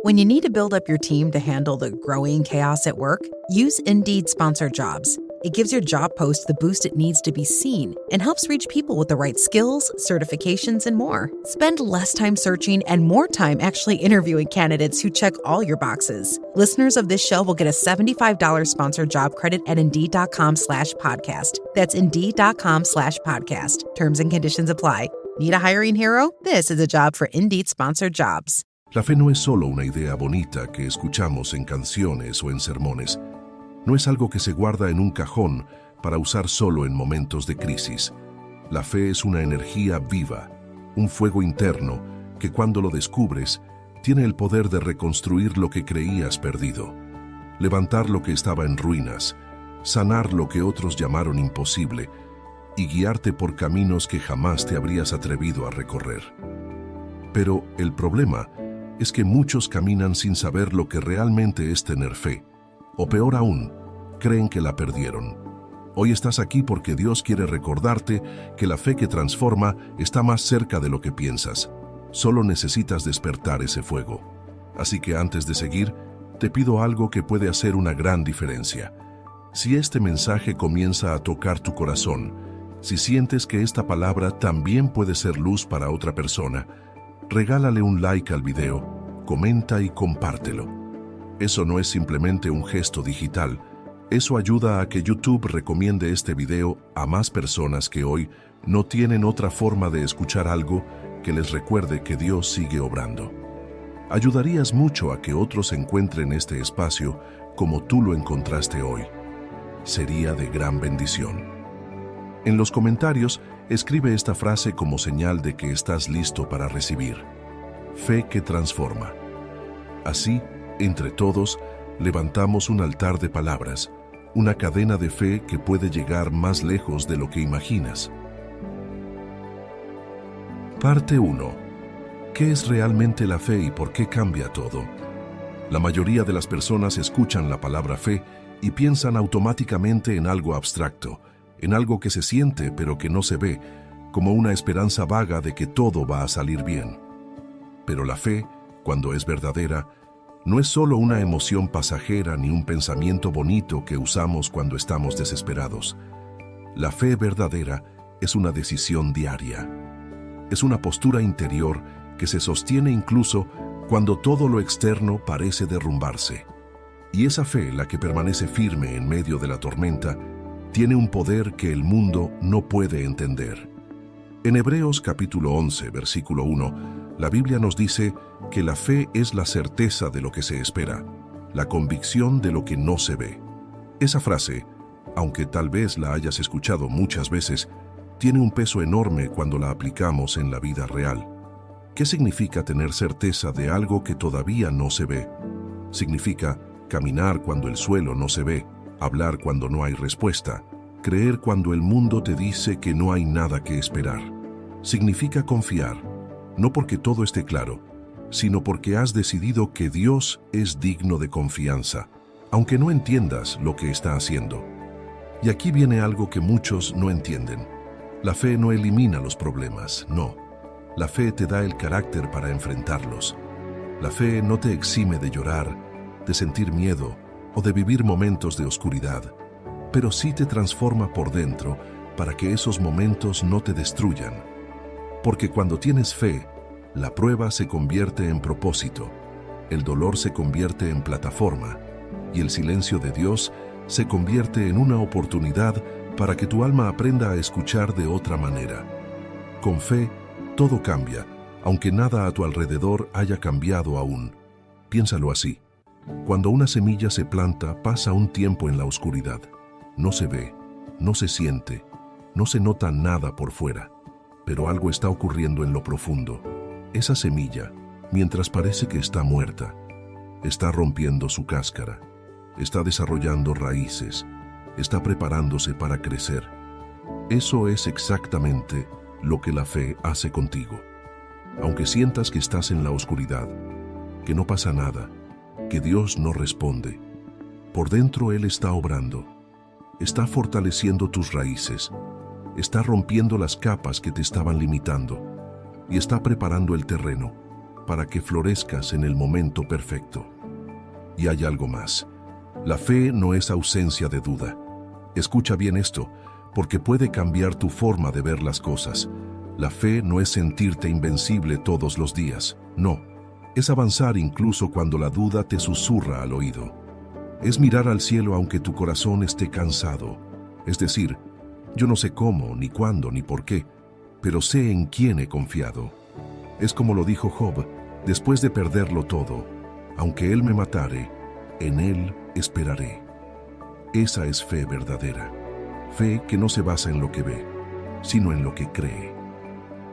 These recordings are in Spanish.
When you need to build up your team to handle the growing chaos at work, use Indeed Sponsored Jobs. It gives your job post the boost it needs to be seen and helps reach people with the right skills, certifications, and more. Spend less time searching and more time actually interviewing candidates who check all your boxes. Listeners of this show will get a $75 sponsored job credit at Indeed.com/podcast. That's Indeed.com/podcast. Terms and conditions apply. Need a hiring hero? This is a job for Indeed Sponsored Jobs. La fe no es solo una idea bonita que escuchamos en canciones o en sermones. No es algo que se guarda en un cajón para usar solo en momentos de crisis. La fe es una energía viva, un fuego interno que cuando lo descubres, tiene el poder de reconstruir lo que creías perdido, levantar lo que estaba en ruinas, sanar lo que otros llamaron imposible y guiarte por caminos que jamás te habrías atrevido a recorrer. Pero el problema es que muchos caminan sin saber lo que realmente es tener fe. O peor aún, creen que la perdieron. Hoy estás aquí porque Dios quiere recordarte que la fe que transforma está más cerca de lo que piensas. Solo necesitas despertar ese fuego. Así que antes de seguir, te pido algo que puede hacer una gran diferencia. Si este mensaje comienza a tocar tu corazón, si sientes que esta palabra también puede ser luz para otra persona, regálale un like al video, comenta y compártelo. Eso no es simplemente un gesto digital, eso ayuda a que YouTube recomiende este video a más personas que hoy no tienen otra forma de escuchar algo que les recuerde que Dios sigue obrando. Ayudarías mucho a que otros encuentren este espacio como tú lo encontraste hoy. Sería de gran bendición. En los comentarios, escribe esta frase como señal de que estás listo para recibir. Fe que transforma. Así, entre todos, levantamos un altar de palabras, una cadena de fe que puede llegar más lejos de lo que imaginas. Parte 1. ¿Qué es realmente la fe y por qué cambia todo? La mayoría de las personas escuchan la palabra fe y piensan automáticamente en algo abstracto, en algo que se siente pero que no se ve, como una esperanza vaga de que todo va a salir bien. Pero la fe, cuando es verdadera, no es solo una emoción pasajera ni un pensamiento bonito que usamos cuando estamos desesperados. La fe verdadera es una decisión diaria. Es una postura interior que se sostiene incluso cuando todo lo externo parece derrumbarse. Y esa fe, la que permanece firme en medio de la tormenta, tiene un poder que el mundo no puede entender. En Hebreos capítulo 11, versículo 1, la Biblia nos dice que la fe es la certeza de lo que se espera, la convicción de lo que no se ve. Esa frase, aunque tal vez la hayas escuchado muchas veces, tiene un peso enorme cuando la aplicamos en la vida real. ¿Qué significa tener certeza de algo que todavía no se ve? Significa caminar cuando el suelo no se ve, hablar cuando no hay respuesta, creer cuando el mundo te dice que no hay nada que esperar. Significa confiar, no porque todo esté claro, sino porque has decidido que Dios es digno de confianza, aunque no entiendas lo que está haciendo. Y aquí viene algo que muchos no entienden. La fe no elimina los problemas, no. La fe te da el carácter para enfrentarlos. La fe no te exime de llorar, de sentir miedo o de vivir momentos de oscuridad, pero sí te transforma por dentro para que esos momentos no te destruyan. Porque cuando tienes fe, la prueba se convierte en propósito, el dolor se convierte en plataforma y el silencio de Dios se convierte en una oportunidad para que tu alma aprenda a escuchar de otra manera. Con fe, todo cambia, aunque nada a tu alrededor haya cambiado aún. Piénsalo así. Cuando una semilla se planta, pasa un tiempo en la oscuridad. No se ve, no se siente, no se nota nada por fuera, pero algo está ocurriendo en lo profundo. Esa semilla, mientras parece que está muerta, está rompiendo su cáscara, está desarrollando raíces, está preparándose para crecer. Eso es exactamente lo que la fe hace contigo. Aunque sientas que estás en la oscuridad, que no pasa nada, que Dios no responde, por dentro Él está obrando, está fortaleciendo tus raíces, está rompiendo las capas que te estaban limitando y está preparando el terreno para que florezcas en el momento perfecto. Y hay algo más. La fe no es ausencia de duda. Escucha bien esto, porque puede cambiar tu forma de ver las cosas. La fe no es sentirte invencible todos los días. No, es avanzar incluso cuando la duda te susurra al oído. Es mirar al cielo aunque tu corazón esté cansado. Es decir, yo no sé cómo, ni cuándo, ni por qué, pero sé en quién he confiado. Es como lo dijo Job, después de perderlo todo, aunque él me matare, en él esperaré. Esa es fe verdadera. Fe que no se basa en lo que ve, sino en lo que cree.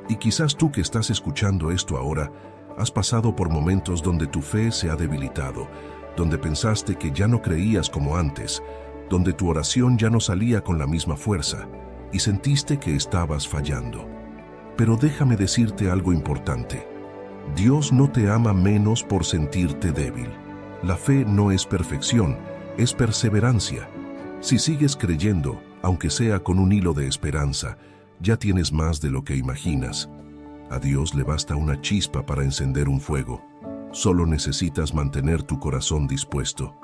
Y quizás tú que estás escuchando esto ahora, has pasado por momentos donde tu fe se ha debilitado, donde pensaste que ya no creías como antes, donde tu oración ya no salía con la misma fuerza, y sentiste que estabas fallando. Pero déjame decirte algo importante. Dios no te ama menos por sentirte débil. La fe no es perfección, es perseverancia. Si sigues creyendo, aunque sea con un hilo de esperanza, ya tienes más de lo que imaginas. A Dios le basta una chispa para encender un fuego. Solo necesitas mantener tu corazón dispuesto.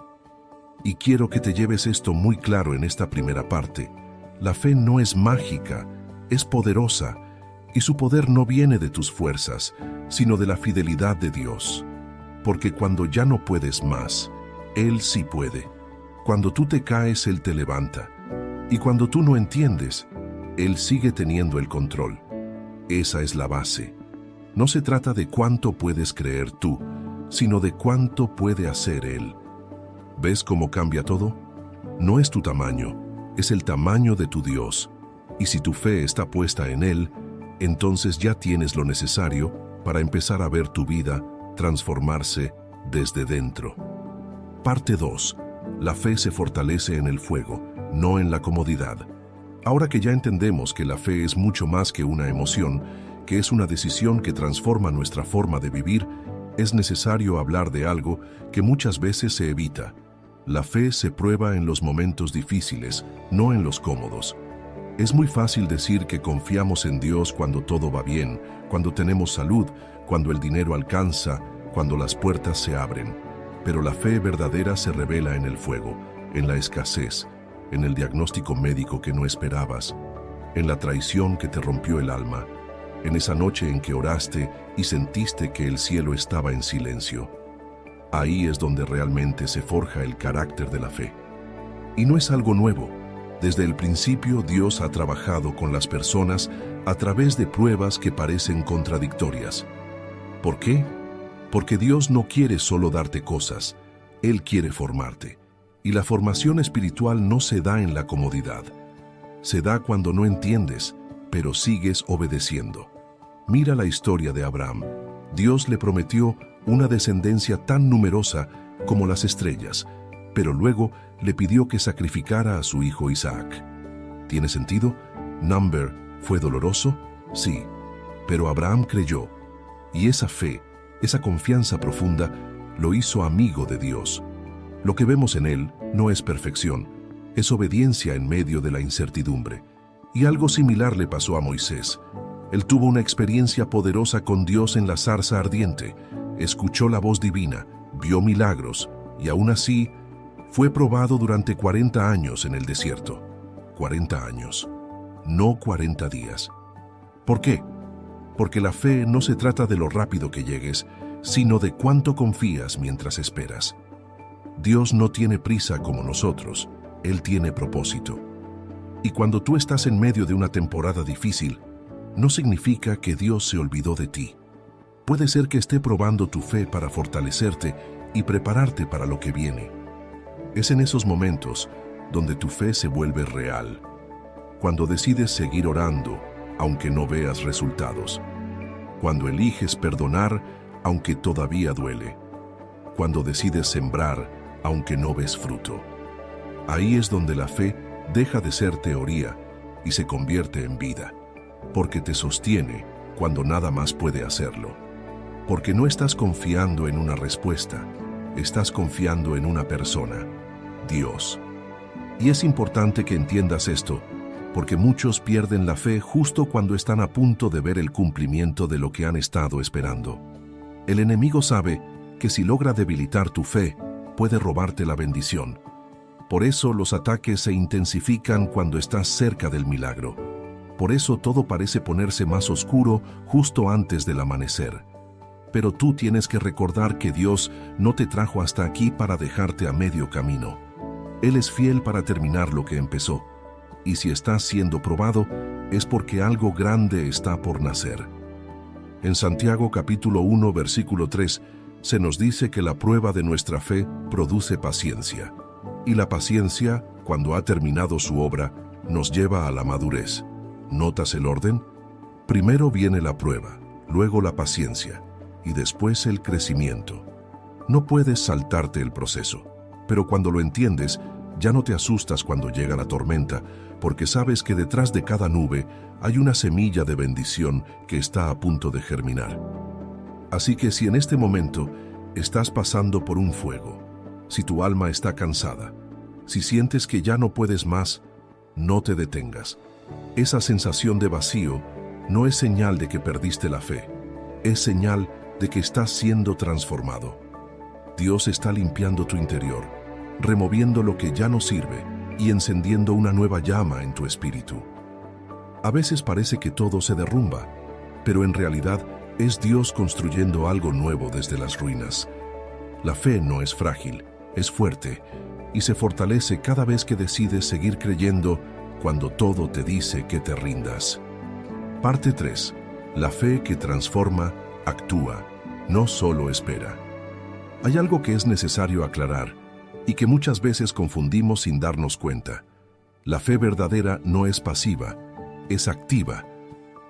Y quiero que te lleves esto muy claro en esta primera parte. La fe no es mágica, es poderosa, y su poder no viene de tus fuerzas, sino de la fidelidad de Dios. Porque cuando ya no puedes más, Él sí puede. Cuando tú te caes, Él te levanta. Y cuando tú no entiendes, Él sigue teniendo el control. Esa es la base. No se trata de cuánto puedes creer tú, sino de cuánto puede hacer Él. ¿Ves cómo cambia todo? No es tu tamaño, es el tamaño de tu Dios. Y si tu fe está puesta en Él, entonces ya tienes lo necesario para empezar a ver tu vida transformarse desde dentro. Parte 2. La fe se fortalece en el fuego, no en la comodidad. Ahora que ya entendemos que la fe es mucho más que una emoción, que es una decisión que transforma nuestra forma de vivir, es necesario hablar de algo que muchas veces se evita. La fe se prueba en los momentos difíciles, no en los cómodos. Es muy fácil decir que confiamos en Dios cuando todo va bien, cuando tenemos salud, cuando el dinero alcanza, cuando las puertas se abren. Pero la fe verdadera se revela en el fuego, en la escasez, en el diagnóstico médico que no esperabas, en la traición que te rompió el alma, en esa noche en que oraste y sentiste que el cielo estaba en silencio. Ahí es donde realmente se forja el carácter de la fe. Y no es algo nuevo. Desde el principio Dios ha trabajado con las personas a través de pruebas que parecen contradictorias. ¿Por qué? Porque Dios no quiere solo darte cosas, Él quiere formarte. Y la formación espiritual no se da en la comodidad. Se da cuando no entiendes, pero sigues obedeciendo. Mira la historia de Abraham. Dios le prometió una descendencia tan numerosa como las estrellas, pero luego le pidió que sacrificara a su hijo Isaac. ¿Tiene sentido? ¿Number fue doloroso? Sí, pero Abraham creyó, y esa fe, esa confianza profunda, lo hizo amigo de Dios. Lo que vemos en él no es perfección, es obediencia en medio de la incertidumbre. Y algo similar le pasó a Moisés. Él tuvo una experiencia poderosa con Dios en la zarza ardiente, escuchó la voz divina, vio milagros, y aún así fue probado durante 40 años en el desierto. 40 años, no 40 días. ¿Por qué? Porque la fe no se trata de lo rápido que llegues, sino de cuánto confías mientras esperas. Dios no tiene prisa como nosotros, Él tiene propósito. Y cuando tú estás en medio de una temporada difícil, no significa que Dios se olvidó de ti. Puede ser que esté probando tu fe para fortalecerte y prepararte para lo que viene. Es en esos momentos donde tu fe se vuelve real. Cuando decides seguir orando, aunque no veas resultados. Cuando eliges perdonar, aunque todavía duele. Cuando decides sembrar, aunque no ves fruto. Ahí es donde la fe deja de ser teoría y se convierte en vida, porque te sostiene cuando nada más puede hacerlo. Porque no estás confiando en una respuesta, estás confiando en una persona, Dios. Y es importante que entiendas esto, porque muchos pierden la fe justo cuando están a punto de ver el cumplimiento de lo que han estado esperando. El enemigo sabe que si logra debilitar tu fe, puede robarte la bendición. Por eso los ataques se intensifican cuando estás cerca del milagro. Por eso todo parece ponerse más oscuro justo antes del amanecer. Pero tú tienes que recordar que Dios no te trajo hasta aquí para dejarte a medio camino. Él es fiel para terminar lo que empezó. Y si estás siendo probado, es porque algo grande está por nacer. En Santiago capítulo 1, versículo 3, se nos dice que la prueba de nuestra fe produce paciencia. Y la paciencia, cuando ha terminado su obra, nos lleva a la madurez. ¿Notas el orden? Primero viene la prueba, luego la paciencia, y después el crecimiento. No puedes saltarte el proceso, pero cuando lo entiendes, ya no te asustas cuando llega la tormenta, porque sabes que detrás de cada nube hay una semilla de bendición que está a punto de germinar. Así que si en este momento estás pasando por un fuego, si tu alma está cansada, si sientes que ya no puedes más, no te detengas. Esa sensación de vacío no es señal de que perdiste la fe, es señal de que estás siendo transformado. Dios está limpiando tu interior, removiendo lo que ya no sirve y encendiendo una nueva llama en tu espíritu. A veces parece que todo se derrumba, pero en realidad es Dios construyendo algo nuevo desde las ruinas. La fe no es frágil, es fuerte y se fortalece cada vez que decides seguir creyendo cuando todo te dice que te rindas. Parte 3. La fe que transforma, actúa, no solo espera. Hay algo que es necesario aclarar y que muchas veces confundimos sin darnos cuenta. La fe verdadera no es pasiva, es activa.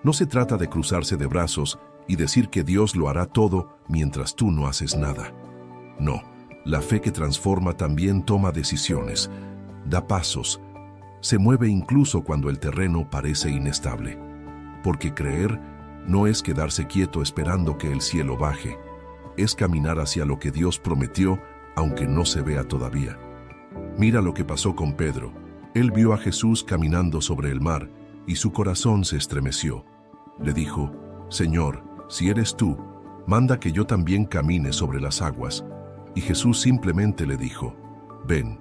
No se trata de cruzarse de brazos y decir que Dios lo hará todo mientras tú no haces nada. No, la fe que transforma también toma decisiones, da pasos, se mueve incluso cuando el terreno parece inestable. Porque creer no es quedarse quieto esperando que el cielo baje, es caminar hacia lo que Dios prometió, aunque no se vea todavía. Mira lo que pasó con Pedro. Él vio a Jesús caminando sobre el mar y su corazón se estremeció. Le dijo: Señor, si eres tú, manda que yo también camine sobre las aguas. Y Jesús simplemente le dijo: ven.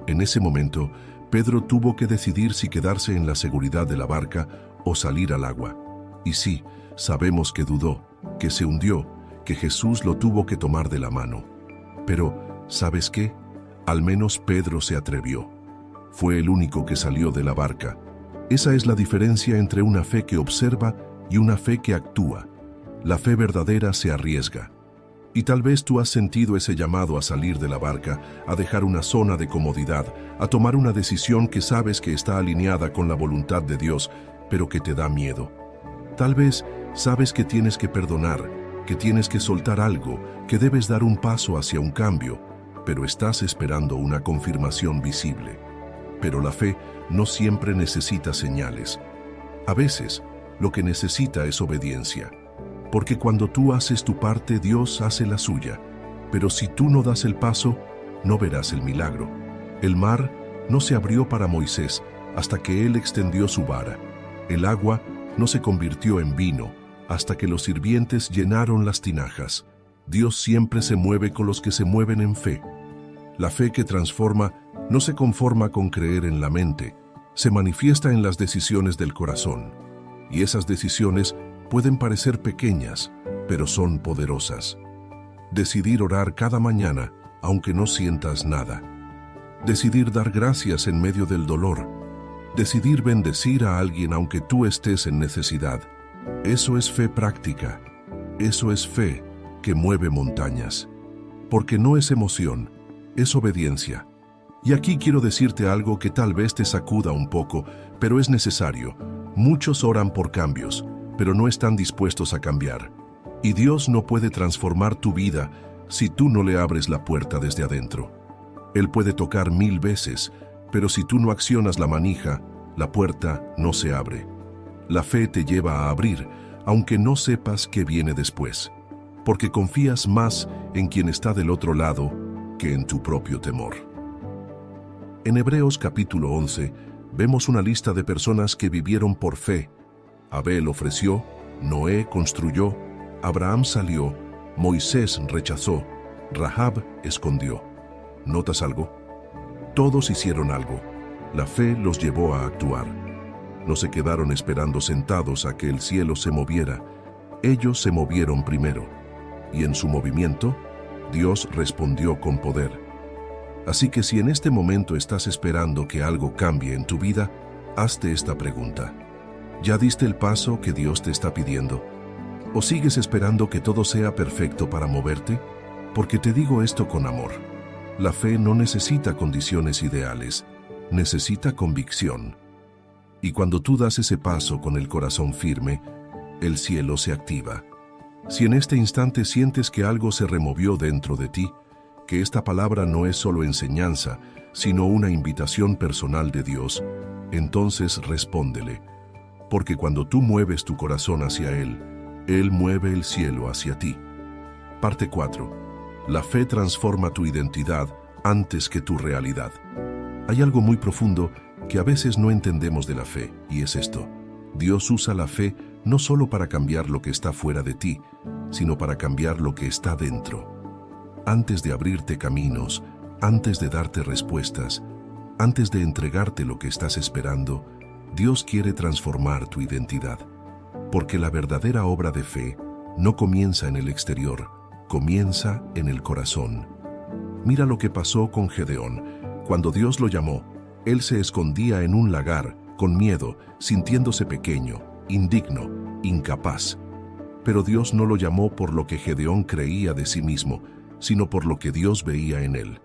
En ese momento, Pedro tuvo que decidir si quedarse en la seguridad de la barca o salir al agua. Y sí, sabemos que dudó, que se hundió, que Jesús lo tuvo que tomar de la mano. Pero, ¿sabes qué? Al menos Pedro se atrevió. Fue el único que salió de la barca. Esa es la diferencia entre una fe que observa y una fe que actúa. La fe verdadera se arriesga. Y tal vez tú has sentido ese llamado a salir de la barca, a dejar una zona de comodidad, a tomar una decisión que sabes que está alineada con la voluntad de Dios, pero que te da miedo. Tal vez sabes que tienes que perdonar, que tienes que soltar algo, que debes dar un paso hacia un cambio, pero estás esperando una confirmación visible. Pero la fe no siempre necesita señales. A veces, lo que necesita es obediencia. Porque cuando tú haces tu parte, Dios hace la suya. Pero si tú no das el paso, no verás el milagro. El mar no se abrió para Moisés hasta que él extendió su vara. El agua no se convirtió en vino hasta que los sirvientes llenaron las tinajas. Dios siempre se mueve con los que se mueven en fe. La fe que transforma no se conforma con creer en la mente, se manifiesta en las decisiones del corazón. Y esas decisiones pueden parecer pequeñas, pero son poderosas. Decidir orar cada mañana, aunque no sientas nada. Decidir dar gracias en medio del dolor. Decidir bendecir a alguien aunque tú estés en necesidad. Eso es fe práctica. Eso es fe que mueve montañas. Porque no es emoción, es obediencia. Y aquí quiero decirte algo que tal vez te sacuda un poco, pero es necesario. Muchos oran por cambios, pero no están dispuestos a cambiar. Y Dios no puede transformar tu vida si tú no le abres la puerta desde adentro. Él puede tocar 1000 veces, pero si tú no accionas la manija, la puerta no se abre. La fe te lleva a abrir, aunque no sepas qué viene después, porque confías más en quien está del otro lado que en tu propio temor. En Hebreos capítulo 11, vemos una lista de personas que vivieron por fe. Abel ofreció, Noé construyó, Abraham salió, Moisés rechazó, Rahab escondió. ¿Notas algo? Todos hicieron algo. La fe los llevó a actuar. No se quedaron esperando sentados a que el cielo se moviera. Ellos se movieron primero. Y en su movimiento, Dios respondió con poder. Así que si en este momento estás esperando que algo cambie en tu vida, hazte esta pregunta. ¿Ya diste el paso que Dios te está pidiendo? ¿O sigues esperando que todo sea perfecto para moverte? Porque te digo esto con amor. La fe no necesita condiciones ideales, necesita convicción. Y cuando tú das ese paso con el corazón firme, el cielo se activa. Si en este instante sientes que algo se removió dentro de ti, que esta palabra no es solo enseñanza, sino una invitación personal de Dios, entonces respóndele. Porque cuando tú mueves tu corazón hacia Él mueve el cielo hacia ti. Parte 4. La fe transforma tu identidad antes que tu realidad. Hay algo muy profundo que a veces no entendemos de la fe, y es esto. Dios usa la fe no solo para cambiar lo que está fuera de ti, sino para cambiar lo que está dentro. Antes de abrirte caminos, antes de darte respuestas, antes de entregarte lo que estás esperando, Dios quiere transformar tu identidad. Porque la verdadera obra de fe no comienza en el exterior, comienza en el corazón. Mira lo que pasó con Gedeón. Cuando Dios lo llamó, él se escondía en un lagar, con miedo, sintiéndose pequeño, indigno, incapaz. Pero Dios no lo llamó por lo que Gedeón creía de sí mismo, sino por lo que Dios veía en él.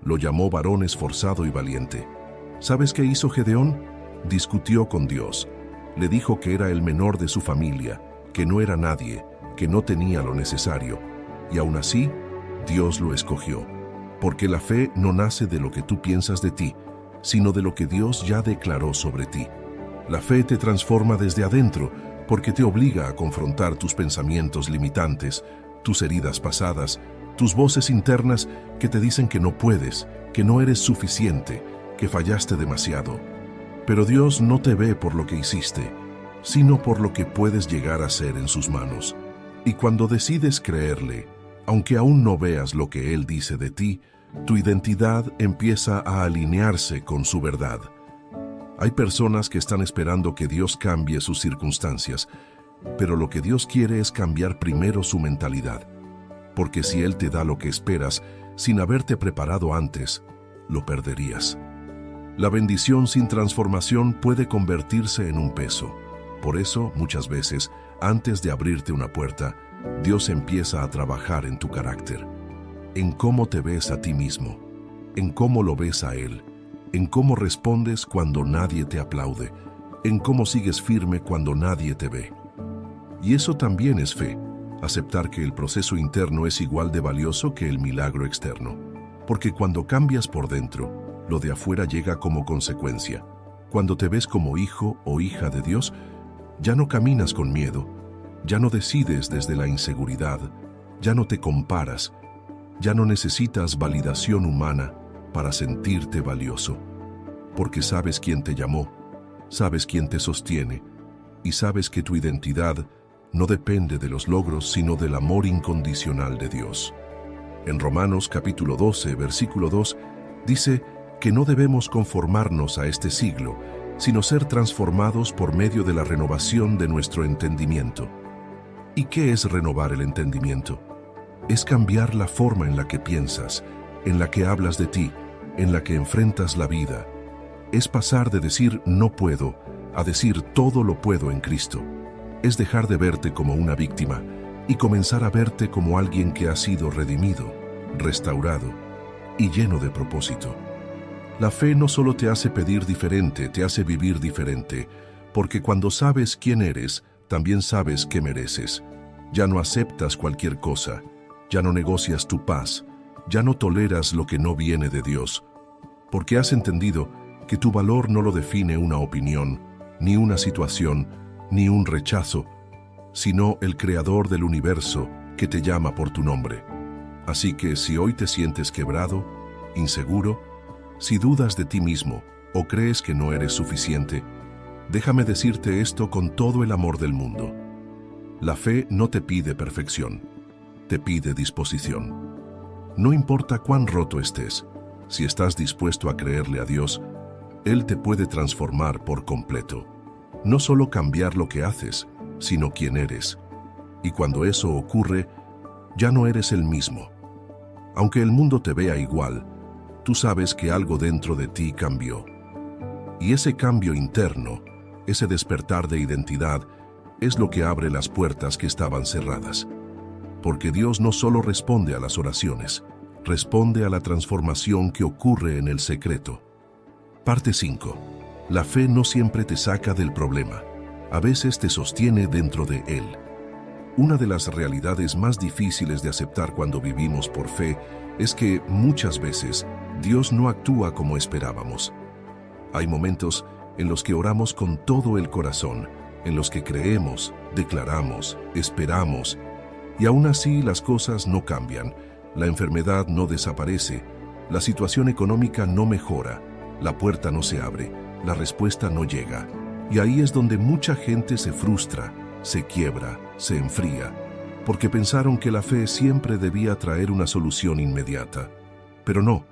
Lo llamó varón esforzado y valiente. ¿Sabes qué hizo Gedeón? Discutió con Dios. Le dijo que era el menor de su familia, que no era nadie, que no tenía lo necesario. Y aún así, Dios lo escogió. Porque la fe no nace de lo que tú piensas de ti, sino de lo que Dios ya declaró sobre ti. La fe te transforma desde adentro, porque te obliga a confrontar tus pensamientos limitantes, tus heridas pasadas, tus voces internas que te dicen que no puedes, que no eres suficiente, que fallaste demasiado. Pero Dios no te ve por lo que hiciste, sino por lo que puedes llegar a ser en sus manos. Y cuando decides creerle, aunque aún no veas lo que Él dice de ti, tu identidad empieza a alinearse con su verdad. Hay personas que están esperando que Dios cambie sus circunstancias, pero lo que Dios quiere es cambiar primero su mentalidad. Porque si Él te da lo que esperas, sin haberte preparado antes, lo perderías. La bendición sin transformación puede convertirse en un peso. Por eso, muchas veces, antes de abrirte una puerta, Dios empieza a trabajar en tu carácter, en cómo te ves a ti mismo, en cómo lo ves a Él, en cómo respondes cuando nadie te aplaude, en cómo sigues firme cuando nadie te ve. Y eso también es fe, aceptar que el proceso interno es igual de valioso que el milagro externo. Porque cuando cambias por dentro, lo de afuera llega como consecuencia. Cuando te ves como hijo o hija de Dios, ya no caminas con miedo, ya no decides desde la inseguridad, ya no te comparas, ya no necesitas validación humana para sentirte valioso. Porque sabes quién te llamó, sabes quién te sostiene y sabes que tu identidad no depende de los logros sino del amor incondicional de Dios. En Romanos capítulo 12, versículo 2, dice que no debemos conformarnos a este siglo, sino ser transformados por medio de la renovación de nuestro entendimiento. ¿Y qué es renovar el entendimiento? Es cambiar la forma en la que piensas, en la que hablas de ti, en la que enfrentas la vida. Es pasar de decir no puedo a decir todo lo puedo en Cristo. Es dejar de verte como una víctima y comenzar a verte como alguien que ha sido redimido, restaurado y lleno de propósito. La fe no solo te hace pedir diferente, te hace vivir diferente, porque cuando sabes quién eres, también sabes qué mereces. Ya no aceptas cualquier cosa, ya no negocias tu paz, ya no toleras lo que no viene de Dios, porque has entendido que tu valor no lo define una opinión, ni una situación, ni un rechazo, sino el Creador del universo que te llama por tu nombre. Así que si hoy te sientes quebrado, inseguro, si dudas de ti mismo o crees que no eres suficiente, déjame decirte esto con todo el amor del mundo. La fe no te pide perfección. te pide disposición. No importa cuán roto estés, si estás dispuesto a creerle a Dios, Él te puede transformar por completo. No solo cambiar lo que haces, sino quién eres. Y cuando eso ocurre, ya no eres el mismo. Aunque el mundo te vea igual, tú sabes que algo dentro de ti cambió. Y ese cambio interno, ese despertar de identidad, es lo que abre las puertas que estaban cerradas. Porque Dios no solo responde a las oraciones, responde a la transformación que ocurre en el secreto. Parte 5. La fe no siempre te saca del problema, a veces te sostiene dentro de él. Una de las realidades más difíciles de aceptar cuando vivimos por fe es que muchas veces Dios no actúa como esperábamos. Hay momentos en los que oramos con todo el corazón, en los que creemos, declaramos, esperamos, y aún así las cosas no cambian, la enfermedad no desaparece, la situación económica no mejora, la puerta no se abre, la respuesta no llega. Y ahí es donde mucha gente se frustra, se quiebra, se enfría, porque pensaron que la fe siempre debía traer una solución inmediata. Pero no,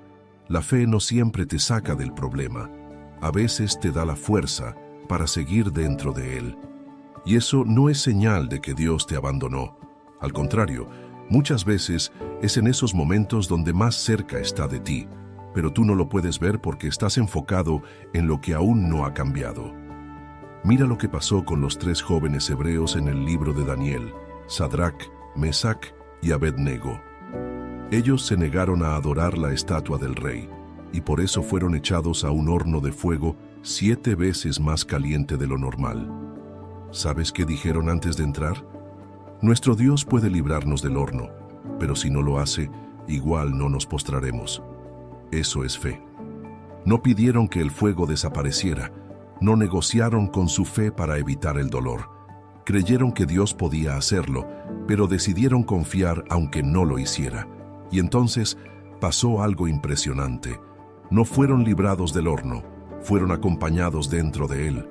la fe no siempre te saca del problema. A veces te da la fuerza para seguir dentro de él. Y eso no es señal de que Dios te abandonó. Al contrario, muchas veces es en esos momentos donde más cerca está de ti, pero tú no lo puedes ver porque estás enfocado en lo que aún no ha cambiado. Mira lo que pasó con los 3 jóvenes hebreos en el libro de Daniel, Sadrac, Mesac y Abednego. Ellos se negaron a adorar la estatua del rey, y por eso fueron echados a un horno de fuego 7 veces más caliente de lo normal. ¿Sabes qué dijeron antes de entrar? Nuestro Dios puede librarnos del horno, pero si no lo hace, igual no nos postraremos. Eso es fe. No pidieron que el fuego desapareciera, no negociaron con su fe para evitar el dolor. Creyeron que Dios podía hacerlo, pero decidieron confiar aunque no lo hiciera. Y entonces pasó algo impresionante. No fueron librados del horno, fueron acompañados dentro de él.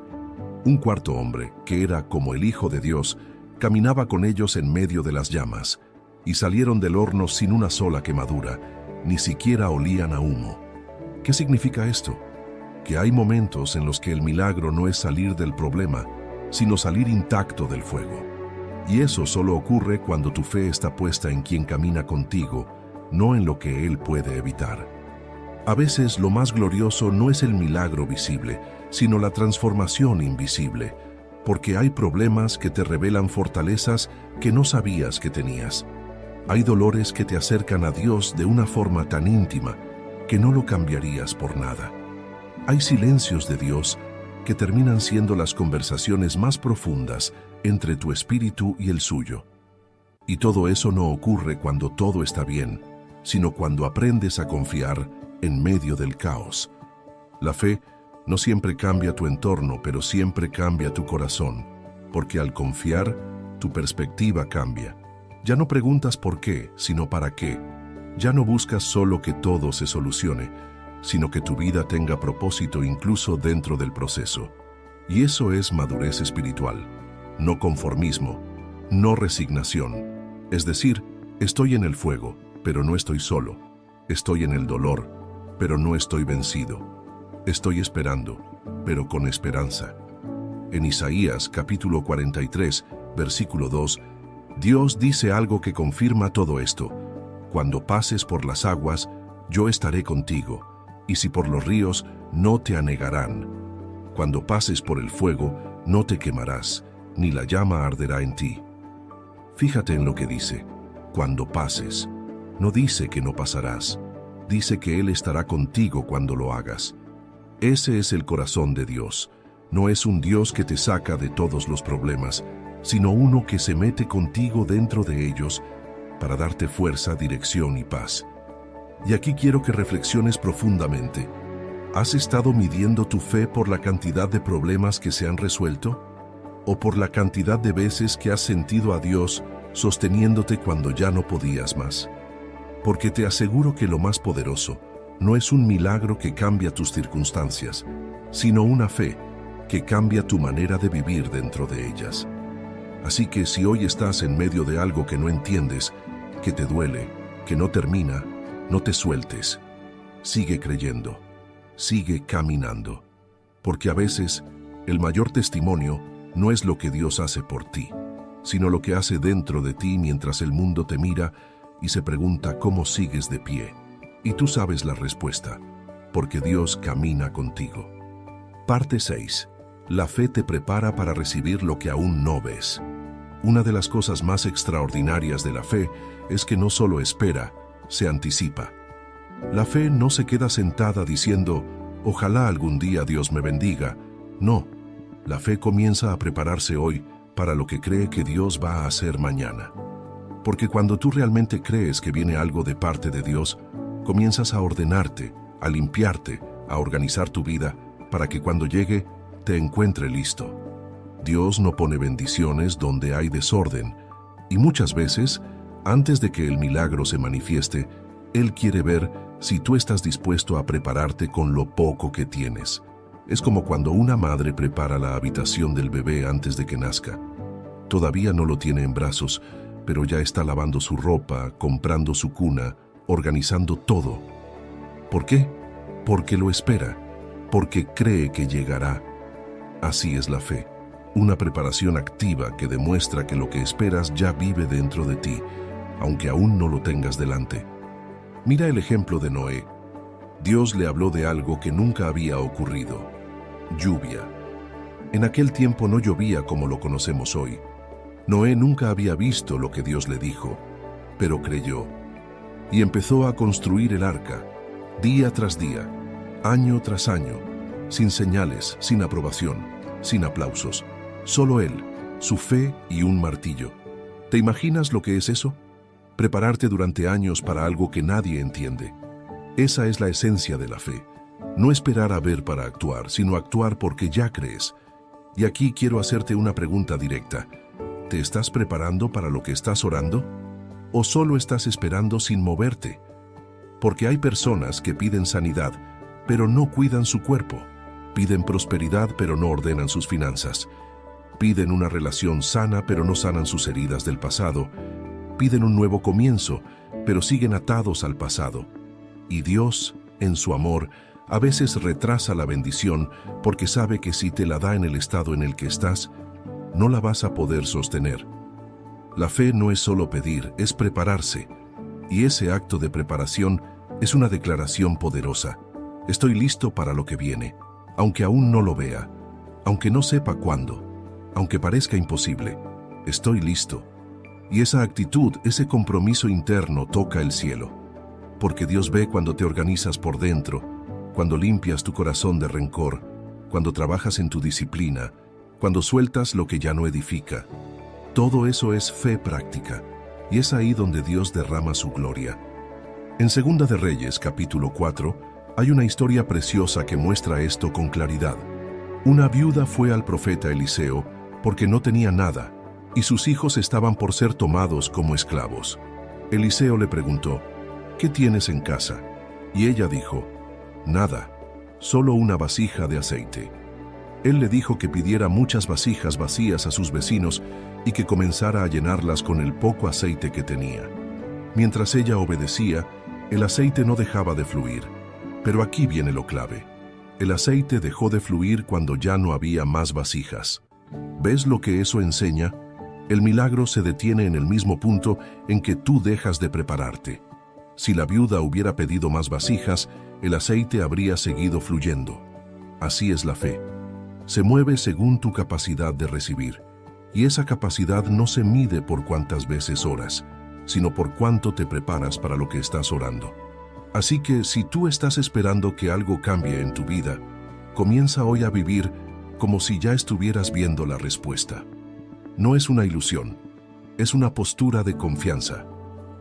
Un cuarto hombre, que era como el Hijo de Dios, caminaba con ellos en medio de las llamas, y salieron del horno sin una sola quemadura, ni siquiera olían a humo. ¿Qué significa esto? Que hay momentos en los que el milagro no es salir del problema, sino salir intacto del fuego. Y eso solo ocurre cuando tu fe está puesta en quien camina contigo, no en lo que Él puede evitar. A veces lo más glorioso no es el milagro visible, sino la transformación invisible, porque hay problemas que te revelan fortalezas que no sabías que tenías. Hay dolores que te acercan a Dios de una forma tan íntima que no lo cambiarías por nada. Hay silencios de Dios que terminan siendo las conversaciones más profundas entre tu espíritu y el suyo. Y todo eso no ocurre cuando todo está bien, sino cuando aprendes a confiar en medio del caos. La fe no siempre cambia tu entorno, pero siempre cambia tu corazón, porque al confiar, tu perspectiva cambia. Ya no preguntas por qué, sino para qué. Ya no buscas solo que todo se solucione, sino que tu vida tenga propósito incluso dentro del proceso. Y eso es madurez espiritual, no conformismo, no resignación. Es decir, estoy en el fuego, pero no estoy solo. Estoy en el dolor, pero no estoy vencido. Estoy esperando, pero con esperanza. En Isaías capítulo 43, versículo 2, Dios dice algo que confirma todo esto. Cuando pases por las aguas, yo estaré contigo, y si por los ríos, no te anegarán. Cuando pases por el fuego, no te quemarás, ni la llama arderá en ti. Fíjate en lo que dice, cuando pases. No dice que no pasarás, dice que Él estará contigo cuando lo hagas. Ese es el corazón de Dios. No es un Dios que te saca de todos los problemas, sino uno que se mete contigo dentro de ellos para darte fuerza, dirección y paz. Y aquí quiero que reflexiones profundamente. ¿Has estado midiendo tu fe por la cantidad de problemas que se han resuelto? ¿O por la cantidad de veces que has sentido a Dios sosteniéndote cuando ya no podías más? Porque te aseguro que lo más poderoso no es un milagro que cambia tus circunstancias, sino una fe que cambia tu manera de vivir dentro de ellas. Así que si hoy estás en medio de algo que no entiendes, que te duele, que no termina, no te sueltes. Sigue creyendo, sigue caminando, porque a veces el mayor testimonio no es lo que Dios hace por ti, sino lo que hace dentro de ti mientras el mundo te mira y se pregunta cómo sigues de pie. Y tú sabes la respuesta, porque Dios camina contigo. Parte 6. La fe te prepara para recibir lo que aún no ves. Una de las cosas más extraordinarias de la fe es que no solo espera, se anticipa. La fe no se queda sentada diciendo, ojalá algún día Dios me bendiga. No, la fe comienza a prepararse hoy para lo que cree que Dios va a hacer mañana. Porque cuando tú realmente crees que viene algo de parte de Dios, comienzas a ordenarte, a limpiarte, a organizar tu vida para que cuando llegue te encuentre listo. Dios no pone bendiciones donde hay desorden, y muchas veces, antes de que el milagro se manifieste, Él quiere ver si tú estás dispuesto a prepararte con lo poco que tienes. Es como cuando una madre prepara la habitación del bebé antes de que nazca. Todavía no lo tiene en brazos, pero ya está lavando su ropa, comprando su cuna, organizando todo. ¿Por qué? Porque lo espera, porque cree que llegará. Así es la fe, una preparación activa que demuestra que lo que esperas ya vive dentro de ti, aunque aún no lo tengas delante. Mira el ejemplo de Noé. Dios le habló de algo que nunca había ocurrido: lluvia. En aquel tiempo no llovía como lo conocemos hoy. Noé nunca había visto lo que Dios le dijo, pero creyó. Y empezó a construir el arca, día tras día, año tras año, sin señales, sin aprobación, sin aplausos. Solo él, su fe y un martillo. ¿Te imaginas lo que es eso? Prepararte durante años para algo que nadie entiende. Esa es la esencia de la fe. No esperar a ver para actuar, sino actuar porque ya crees. Y aquí quiero hacerte una pregunta directa. ¿Te estás preparando para lo que estás orando? ¿O solo estás esperando sin moverte? Porque hay personas que piden sanidad, pero no cuidan su cuerpo. Piden prosperidad, pero no ordenan sus finanzas. Piden una relación sana, pero no sanan sus heridas del pasado. Piden un nuevo comienzo, pero siguen atados al pasado. Y Dios, en su amor, a veces retrasa la bendición porque sabe que si te la da en el estado en el que estás, no la vas a poder sostener. La fe no es solo pedir, es prepararse. Y ese acto de preparación es una declaración poderosa. Estoy listo para lo que viene, aunque aún no lo vea, aunque no sepa cuándo, aunque parezca imposible. Estoy listo. Y esa actitud, ese compromiso interno toca el cielo. Porque Dios ve cuando te organizas por dentro, cuando limpias tu corazón de rencor, cuando trabajas en tu disciplina, cuando sueltas lo que ya no edifica. Todo eso es fe práctica, y es ahí donde Dios derrama su gloria. En Segunda de Reyes, capítulo 4, hay una historia preciosa que muestra esto con claridad. Una viuda fue al profeta Eliseo porque no tenía nada, y sus hijos estaban por ser tomados como esclavos. Eliseo le preguntó, ¿qué tienes en casa? Y ella dijo, nada, solo una vasija de aceite. Él le dijo que pidiera muchas vasijas vacías a sus vecinos y que comenzara a llenarlas con el poco aceite que tenía. Mientras ella obedecía, el aceite no dejaba de fluir. Pero aquí viene lo clave. El aceite dejó de fluir cuando ya no había más vasijas. ¿Ves lo que eso enseña? El milagro se detiene en el mismo punto en que tú dejas de prepararte. Si la viuda hubiera pedido más vasijas, el aceite habría seguido fluyendo. Así es la fe. Se mueve según tu capacidad de recibir. Y esa capacidad no se mide por cuántas veces oras, sino por cuánto te preparas para lo que estás orando. Así que si tú estás esperando que algo cambie en tu vida, comienza hoy a vivir como si ya estuvieras viendo la respuesta. No es una ilusión, es una postura de confianza.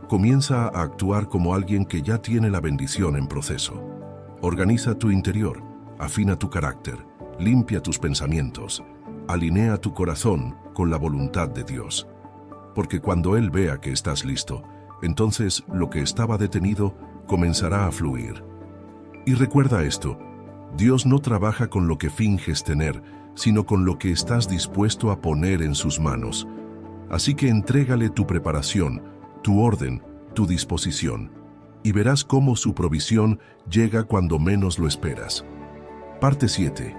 Comienza a actuar como alguien que ya tiene la bendición en proceso. Organiza tu interior, afina tu carácter, limpia tus pensamientos, alinea tu corazón con la voluntad de Dios. Porque cuando Él vea que estás listo, entonces lo que estaba detenido comenzará a fluir. Y recuerda esto, Dios no trabaja con lo que finges tener, sino con lo que estás dispuesto a poner en sus manos. Así que entrégale tu preparación, tu orden, tu disposición, y verás cómo su provisión llega cuando menos lo esperas. Parte 7.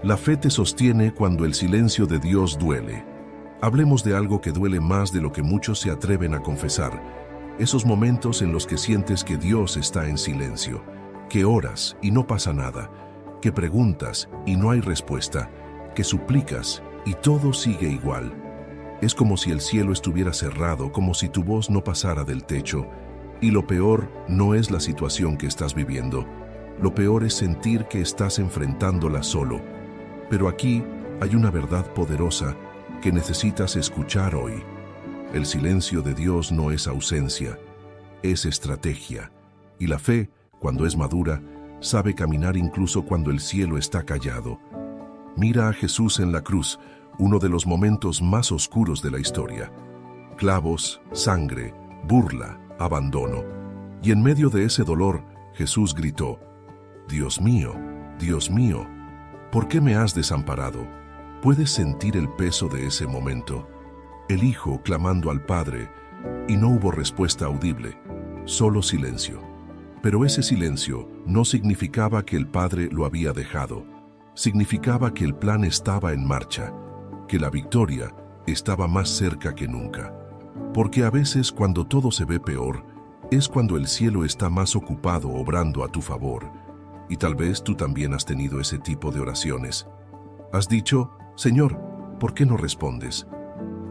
La fe te sostiene cuando el silencio de Dios duele. Hablemos de algo que duele más de lo que muchos se atreven a confesar. Esos momentos en los que sientes que Dios está en silencio, que oras y no pasa nada, que preguntas y no hay respuesta, que suplicas y todo sigue igual. Es como si el cielo estuviera cerrado, como si tu voz no pasara del techo. Y lo peor no es la situación que estás viviendo. Lo peor es sentir que estás enfrentándola solo. Pero aquí hay una verdad poderosa que necesitas escuchar hoy. El silencio de Dios no es ausencia, es estrategia. Y la fe, cuando es madura, sabe caminar incluso cuando el cielo está callado. Mira a Jesús en la cruz, uno de los momentos más oscuros de la historia. Clavos, sangre, burla, abandono. Y en medio de ese dolor, Jesús gritó: Dios mío, ¿por qué me has desamparado? ¿Puedes sentir el peso de ese momento? El Hijo clamando al Padre, y no hubo respuesta audible, solo silencio. Pero ese silencio no significaba que el Padre lo había dejado. Significaba que el plan estaba en marcha, que la victoria estaba más cerca que nunca. Porque a veces cuando todo se ve peor, es cuando el cielo está más ocupado obrando a tu favor. Y tal vez tú también has tenido ese tipo de oraciones. Has dicho: Señor, ¿por qué no respondes?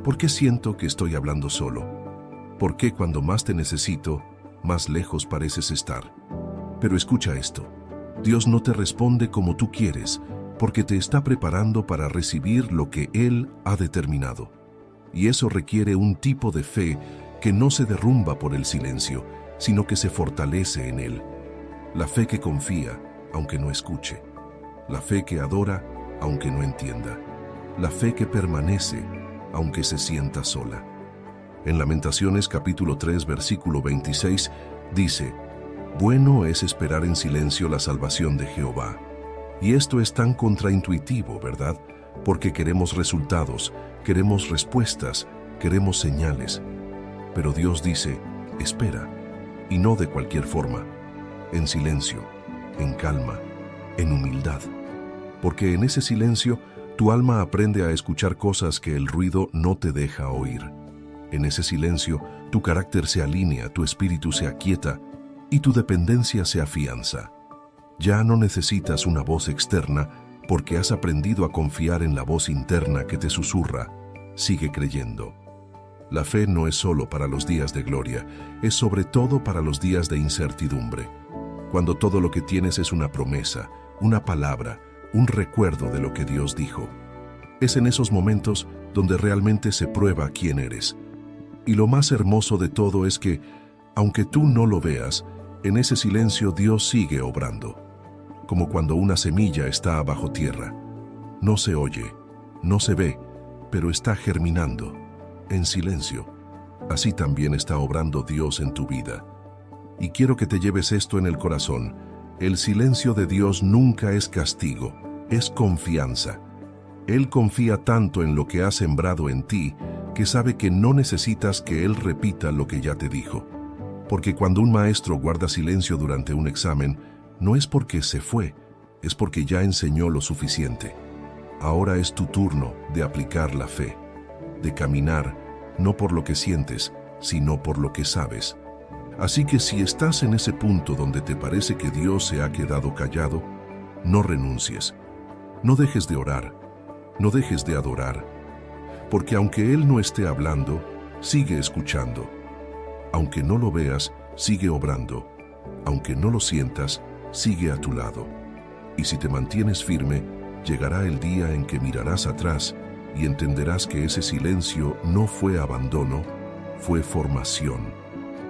¿Por qué siento que estoy hablando solo? ¿Por qué cuando más te necesito, más lejos pareces estar? Pero escucha esto. Dios no te responde como tú quieres, porque te está preparando para recibir lo que Él ha determinado. Y eso requiere un tipo de fe que no se derrumba por el silencio, sino que se fortalece en Él. La fe que confía, aunque no escuche. La fe que adora, aunque no entienda. La fe que permanece, aunque se sienta sola. En Lamentaciones capítulo 3, versículo 26, dice: Bueno es esperar en silencio la salvación de Jehová. Y esto es tan contraintuitivo, ¿verdad? Porque queremos resultados, queremos respuestas, queremos señales. Pero Dios dice: espera, y no de cualquier forma, en silencio, en calma, en humildad. Porque en ese silencio, tu alma aprende a escuchar cosas que el ruido no te deja oír. En ese silencio, tu carácter se alinea, tu espíritu se aquieta y tu dependencia se afianza. Ya no necesitas una voz externa porque has aprendido a confiar en la voz interna que te susurra: sigue creyendo. La fe no es solo para los días de gloria, es sobre todo para los días de incertidumbre. Cuando todo lo que tienes es una promesa, una palabra, un recuerdo de lo que Dios dijo. Es en esos momentos donde realmente se prueba quién eres. Y lo más hermoso de todo es que, aunque tú no lo veas, en ese silencio Dios sigue obrando. Como cuando una semilla está bajo tierra. No se oye, no se ve, pero está germinando, en silencio. Así también está obrando Dios en tu vida. Y quiero que te lleves esto en el corazón. El silencio de Dios nunca es castigo, es confianza. Él confía tanto en lo que ha sembrado en ti, que sabe que no necesitas que Él repita lo que ya te dijo. Porque cuando un maestro guarda silencio durante un examen, no es porque se fue, es porque ya enseñó lo suficiente. Ahora es tu turno de aplicar la fe, de caminar, no por lo que sientes, sino por lo que sabes. Así que si estás en ese punto donde te parece que Dios se ha quedado callado, no renuncies. No dejes de orar, no dejes de adorar, porque aunque Él no esté hablando, sigue escuchando. Aunque no lo veas, sigue obrando. Aunque no lo sientas, sigue a tu lado. Y si te mantienes firme, llegará el día en que mirarás atrás y entenderás que ese silencio no fue abandono, fue formación.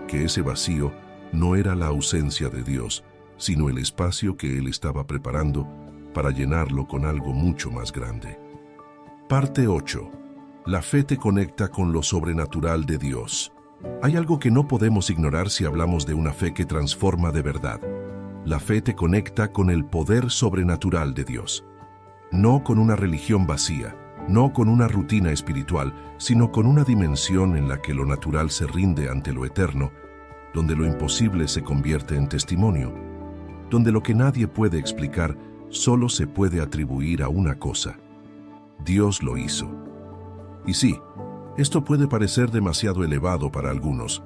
Que ese vacío no era la ausencia de Dios, sino el espacio que Él estaba preparando para llenarlo con algo mucho más grande. Parte 8. La fe te conecta con lo sobrenatural de Dios. Hay algo que no podemos ignorar si hablamos de una fe que transforma de verdad. La fe te conecta con el poder sobrenatural de Dios. No con una religión vacía, no con una rutina espiritual, sino con una dimensión en la que lo natural se rinde ante lo eterno donde lo imposible se convierte en testimonio, donde lo que nadie puede explicar solo se puede atribuir a una cosa: Dios lo hizo. Y sí, esto puede parecer demasiado elevado para algunos,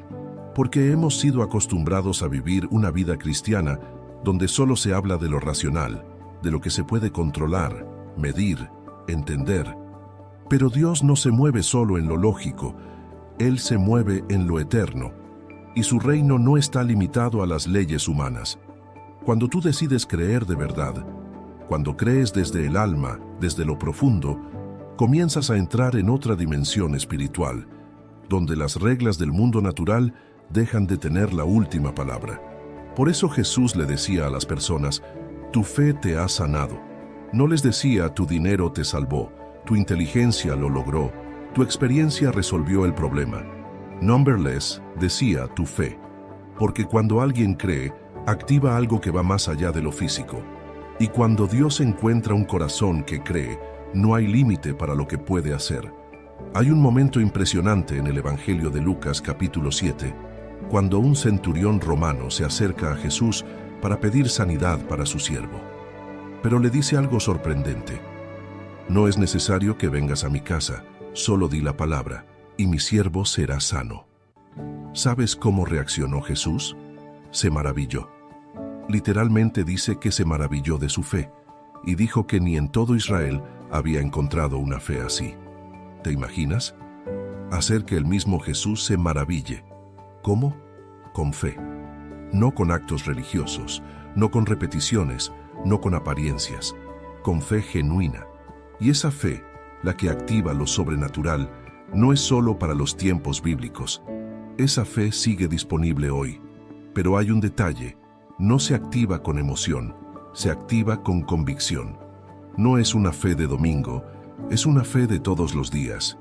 porque hemos sido acostumbrados a vivir una vida cristiana donde solo se habla de lo racional, de lo que se puede controlar, medir, entender. Pero Dios no se mueve solo en lo lógico, Él se mueve en lo eterno, y su reino no está limitado a las leyes humanas. Cuando tú decides creer de verdad, cuando crees desde el alma, desde lo profundo, comienzas a entrar en otra dimensión espiritual, donde las reglas del mundo natural dejan de tener la última palabra. Por eso Jesús le decía a las personas: tu fe te ha sanado. No les decía: tu dinero te salvó, tu inteligencia lo logró, tu experiencia resolvió el problema. Numberless decía: tu fe. Porque cuando alguien cree, activa algo que va más allá de lo físico. Y cuando Dios encuentra un corazón que cree, no hay límite para lo que puede hacer. Hay un momento impresionante en el Evangelio de Lucas capítulo 7, cuando un centurión romano se acerca a Jesús para pedir sanidad para su siervo. Pero le dice algo sorprendente: no es necesario que vengas a mi casa, solo di la palabra, y mi siervo será sano. ¿Sabes cómo reaccionó Jesús? Se maravilló. Literalmente dice que se maravilló de su fe, y dijo que ni en todo Israel había encontrado una fe así. ¿Te imaginas? Hacer que el mismo Jesús se maraville. ¿Cómo? Con fe. No con actos religiosos, no con repeticiones, no con apariencias, con fe genuina. Y esa fe, la que activa lo sobrenatural, no es solo para los tiempos bíblicos. Esa fe sigue disponible hoy. Pero hay un detalle: no se activa con emoción, se activa con convicción. No es una fe de domingo, es una fe de todos los días.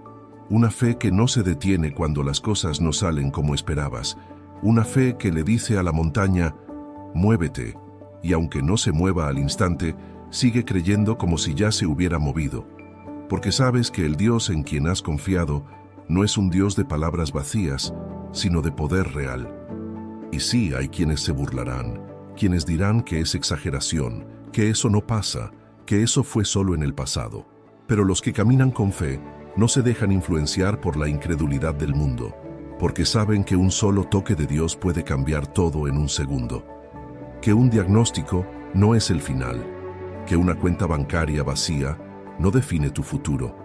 Una fe que no se detiene cuando las cosas no salen como esperabas. Una fe que le dice a la montaña: muévete, y aunque no se mueva al instante, sigue creyendo como si ya se hubiera movido. Porque sabes que el Dios en quien has confiado no es un Dios de palabras vacías, sino de poder real. Y sí, hay quienes se burlarán, quienes dirán que es exageración, que eso no pasa, que eso fue solo en el pasado. Pero los que caminan con fe no se dejan influenciar por la incredulidad del mundo, porque saben que un solo toque de Dios puede cambiar todo en un segundo. Que un diagnóstico no es el final, que una cuenta bancaria vacía no define tu futuro,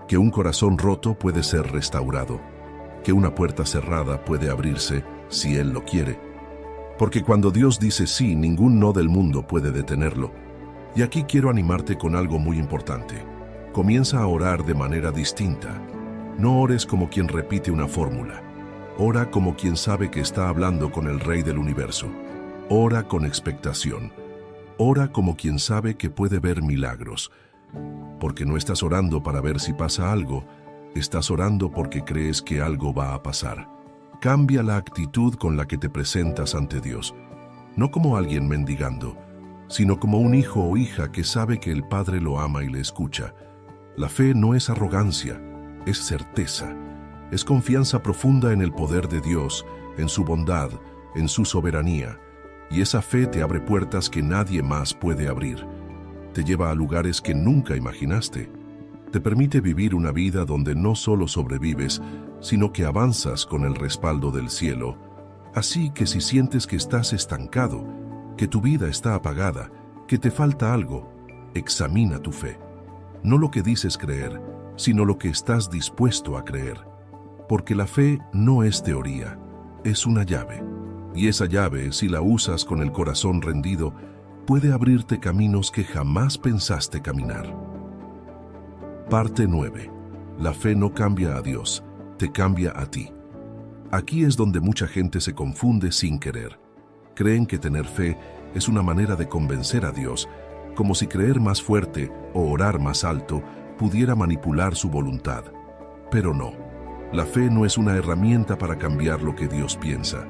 que un corazón roto puede ser restaurado, que una puerta cerrada puede abrirse si Él lo quiere. Porque cuando Dios dice sí, ningún no del mundo puede detenerlo. Y aquí quiero animarte con algo muy importante. Comienza a orar de manera distinta. No ores como quien repite una fórmula. Ora como quien sabe que está hablando con el Rey del Universo. Ora con expectación. Ora como quien sabe que puede ver milagros. Porque no estás orando para ver si pasa algo, estás orando porque crees que algo va a pasar. Cambia la actitud con la que te presentas ante Dios, no como alguien mendigando, sino como un hijo o hija que sabe que el Padre lo ama y le escucha. La fe no es arrogancia, es certeza, es confianza profunda en el poder de Dios, en su bondad, en su soberanía, y esa fe te abre puertas que nadie más puede abrir. Te lleva a lugares que nunca imaginaste. Te permite vivir una vida donde no solo sobrevives, sino que avanzas con el respaldo del cielo. Así que si sientes que estás estancado, que tu vida está apagada, que te falta algo, examina tu fe. No lo que dices creer, sino lo que estás dispuesto a creer. Porque la fe no es teoría, es una llave. Y esa llave, si la usas con el corazón rendido, puede abrirte caminos que jamás pensaste caminar. Parte 9. La fe no cambia a Dios, te cambia a ti. Aquí es donde mucha gente se confunde sin querer. Creen que tener fe es una manera de convencer a Dios, como si creer más fuerte o orar más alto pudiera manipular su voluntad. Pero no, la fe no es una herramienta para cambiar lo que Dios piensa.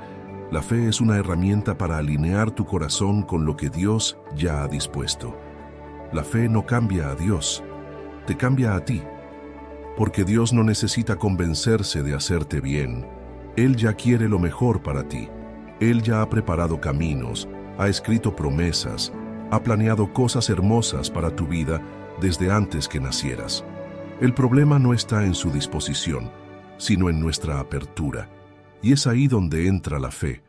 La fe es una herramienta para alinear tu corazón con lo que Dios ya ha dispuesto. La fe no cambia a Dios, te cambia a ti. Porque Dios no necesita convencerse de hacerte bien. Él ya quiere lo mejor para ti. Él ya ha preparado caminos, ha escrito promesas, ha planeado cosas hermosas para tu vida desde antes que nacieras. El problema no está en su disposición, sino en nuestra apertura. Y es ahí donde entra la fe.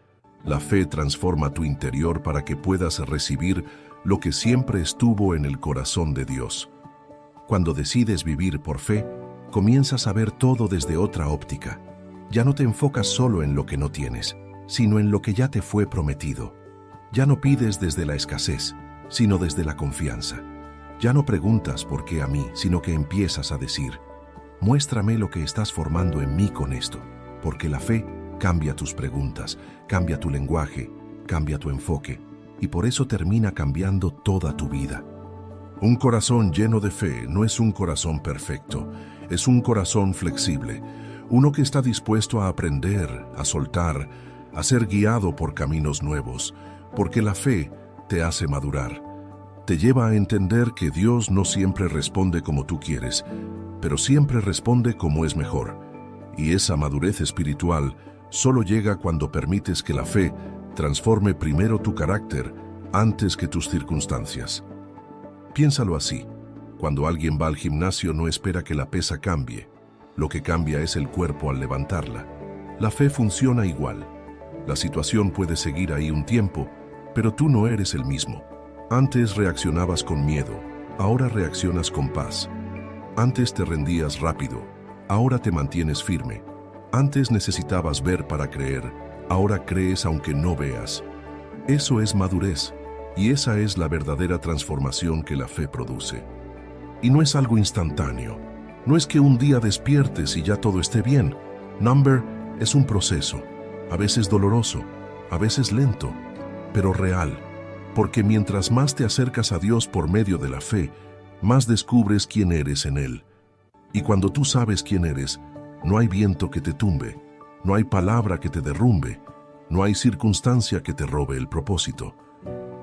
La fe transforma tu interior para que puedas recibir lo que siempre estuvo en el corazón de Dios. Cuando decides vivir por fe, comienzas a ver todo desde otra óptica. Ya no te enfocas solo en lo que no tienes, sino en lo que ya te fue prometido. Ya no pides desde la escasez, sino desde la confianza. Ya no preguntas por qué a mí, sino que empiezas a decir, muéstrame lo que estás formando en mí con esto, porque la fe cambia tus preguntas, cambia tu lenguaje, cambia tu enfoque, y por eso termina cambiando toda tu vida. Un corazón lleno de fe no es un corazón perfecto, es un corazón flexible, uno que está dispuesto a aprender, a soltar, a ser guiado por caminos nuevos, porque la fe te hace madurar. Te lleva a entender que Dios no siempre responde como tú quieres, pero siempre responde como es mejor. Y esa madurez espiritual solo llega cuando permites que la fe transforme primero tu carácter antes que tus circunstancias. Piénsalo así. Cuando alguien va al gimnasio no espera que la pesa cambie. Lo que cambia es el cuerpo al levantarla. La fe funciona igual. La situación puede seguir ahí un tiempo, pero tú no eres el mismo. Antes reaccionabas con miedo, ahora reaccionas con paz. Antes te rendías rápido, ahora te mantienes firme. Antes necesitabas ver para creer, ahora crees aunque no veas. Eso es madurez, y esa es la verdadera transformación que la fe produce. Y no es algo instantáneo. No es que un día despiertes y ya todo esté bien. Number es un proceso, a veces doloroso, a veces lento, pero real. Porque mientras más te acercas a Dios por medio de la fe, más descubres quién eres en Él. Y cuando tú sabes quién eres, no hay viento que te tumbe, no hay palabra que te derrumbe, no hay circunstancia que te robe el propósito.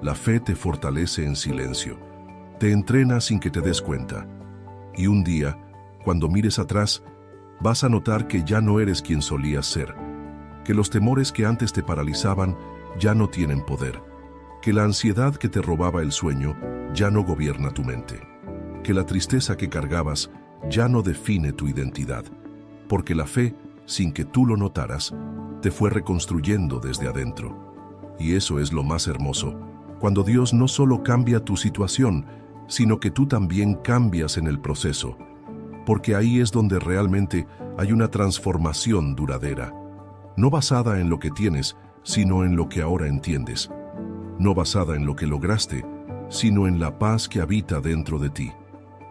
La fe te fortalece en silencio, te entrena sin que te des cuenta. Y un día, cuando mires atrás, vas a notar que ya no eres quien solías ser, que los temores que antes te paralizaban ya no tienen poder, que la ansiedad que te robaba el sueño ya no gobierna tu mente, que la tristeza que cargabas ya no define tu identidad, porque la fe, sin que tú lo notaras, te fue reconstruyendo desde adentro. Y eso es lo más hermoso, cuando Dios no solo cambia tu situación, sino que tú también cambias en el proceso, porque ahí es donde realmente hay una transformación duradera, no basada en lo que tienes, sino en lo que ahora entiendes, no basada en lo que lograste, sino en la paz que habita dentro de ti,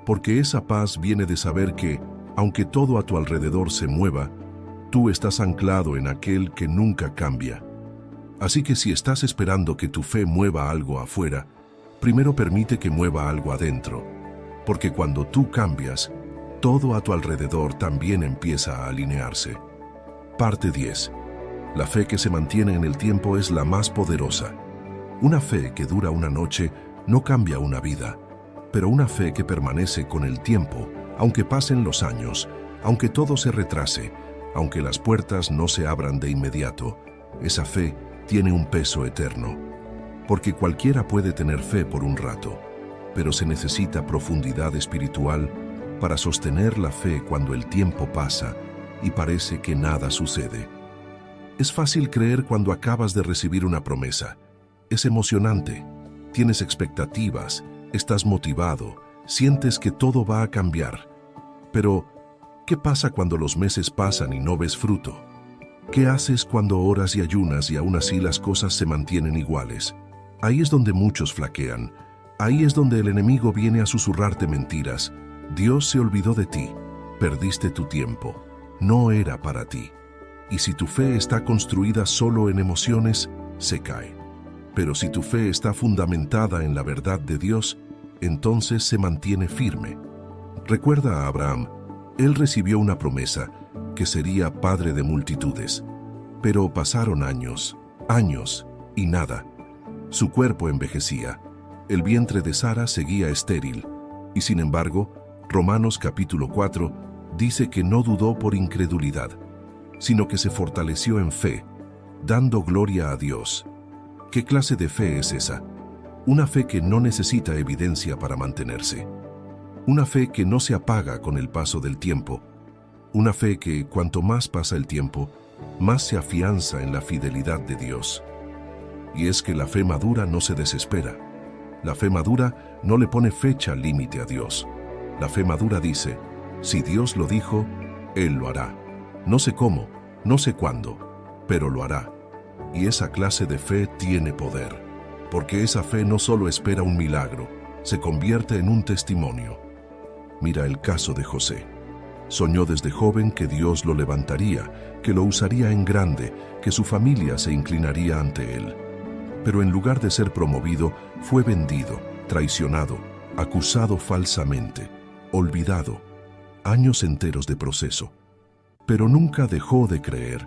porque esa paz viene de saber que, aunque todo a tu alrededor se mueva, tú estás anclado en aquel que nunca cambia. Así que si estás esperando que tu fe mueva algo afuera, primero permite que mueva algo adentro, porque cuando tú cambias, todo a tu alrededor también empieza a alinearse. Parte 10. La fe que se mantiene en el tiempo es la más poderosa. Una fe que dura una noche no cambia una vida, pero una fe que permanece con el tiempo, aunque pasen los años, aunque todo se retrase, aunque las puertas no se abran de inmediato, esa fe tiene un peso eterno. Porque cualquiera puede tener fe por un rato, pero se necesita profundidad espiritual para sostener la fe cuando el tiempo pasa y parece que nada sucede. Es fácil creer cuando acabas de recibir una promesa. Es emocionante, tienes expectativas, estás motivado, sientes que todo va a cambiar. Pero, ¿qué pasa cuando los meses pasan y no ves fruto? ¿Qué haces cuando oras y ayunas y aún así las cosas se mantienen iguales? Ahí es donde muchos flaquean. Ahí es donde el enemigo viene a susurrarte mentiras. Dios se olvidó de ti. Perdiste tu tiempo. No era para ti. Y si tu fe está construida solo en emociones, se cae. Pero si tu fe está fundamentada en la verdad de Dios, entonces se mantiene firme. Recuerda a Abraham. Él recibió una promesa, que sería padre de multitudes. Pero pasaron años y nada. Su cuerpo envejecía. El vientre de Sara seguía estéril. Y sin embargo, Romanos capítulo 4 dice que no dudó por incredulidad, sino que se fortaleció en fe, dando gloria a Dios. ¿Qué clase de fe es esa? Una fe que no necesita evidencia para mantenerse. Una fe que no se apaga con el paso del tiempo. Una fe que, cuanto más pasa el tiempo, más se afianza en la fidelidad de Dios. Y es que la fe madura no se desespera. La fe madura no le pone fecha límite a Dios. La fe madura dice, si Dios lo dijo, Él lo hará. No sé cómo, no sé cuándo, pero lo hará. Y esa clase de fe tiene poder, porque esa fe no solo espera un milagro, se convierte en un testimonio. Mira el caso de José. Soñó desde joven que Dios lo levantaría, que lo usaría en grande, que su familia se inclinaría ante él. Pero en lugar de ser promovido, fue vendido, traicionado, acusado falsamente, olvidado, años enteros de proceso. Pero nunca dejó de creer,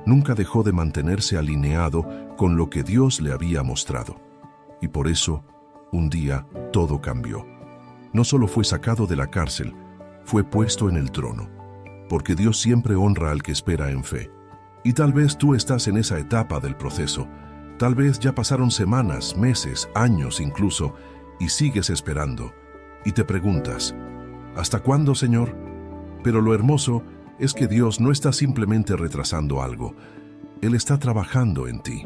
nunca dejó de mantenerse alineado con lo que Dios le había mostrado. Y por eso, un día, todo cambió. No solo fue sacado de la cárcel, fue puesto en el trono, porque Dios siempre honra al que espera en fe. Y tal vez tú estás en esa etapa del proceso, tal vez ya pasaron semanas, meses, años incluso, y sigues esperando, y te preguntas, ¿hasta cuándo, Señor? Pero lo hermoso es que Dios no está simplemente retrasando algo, Él está trabajando en ti.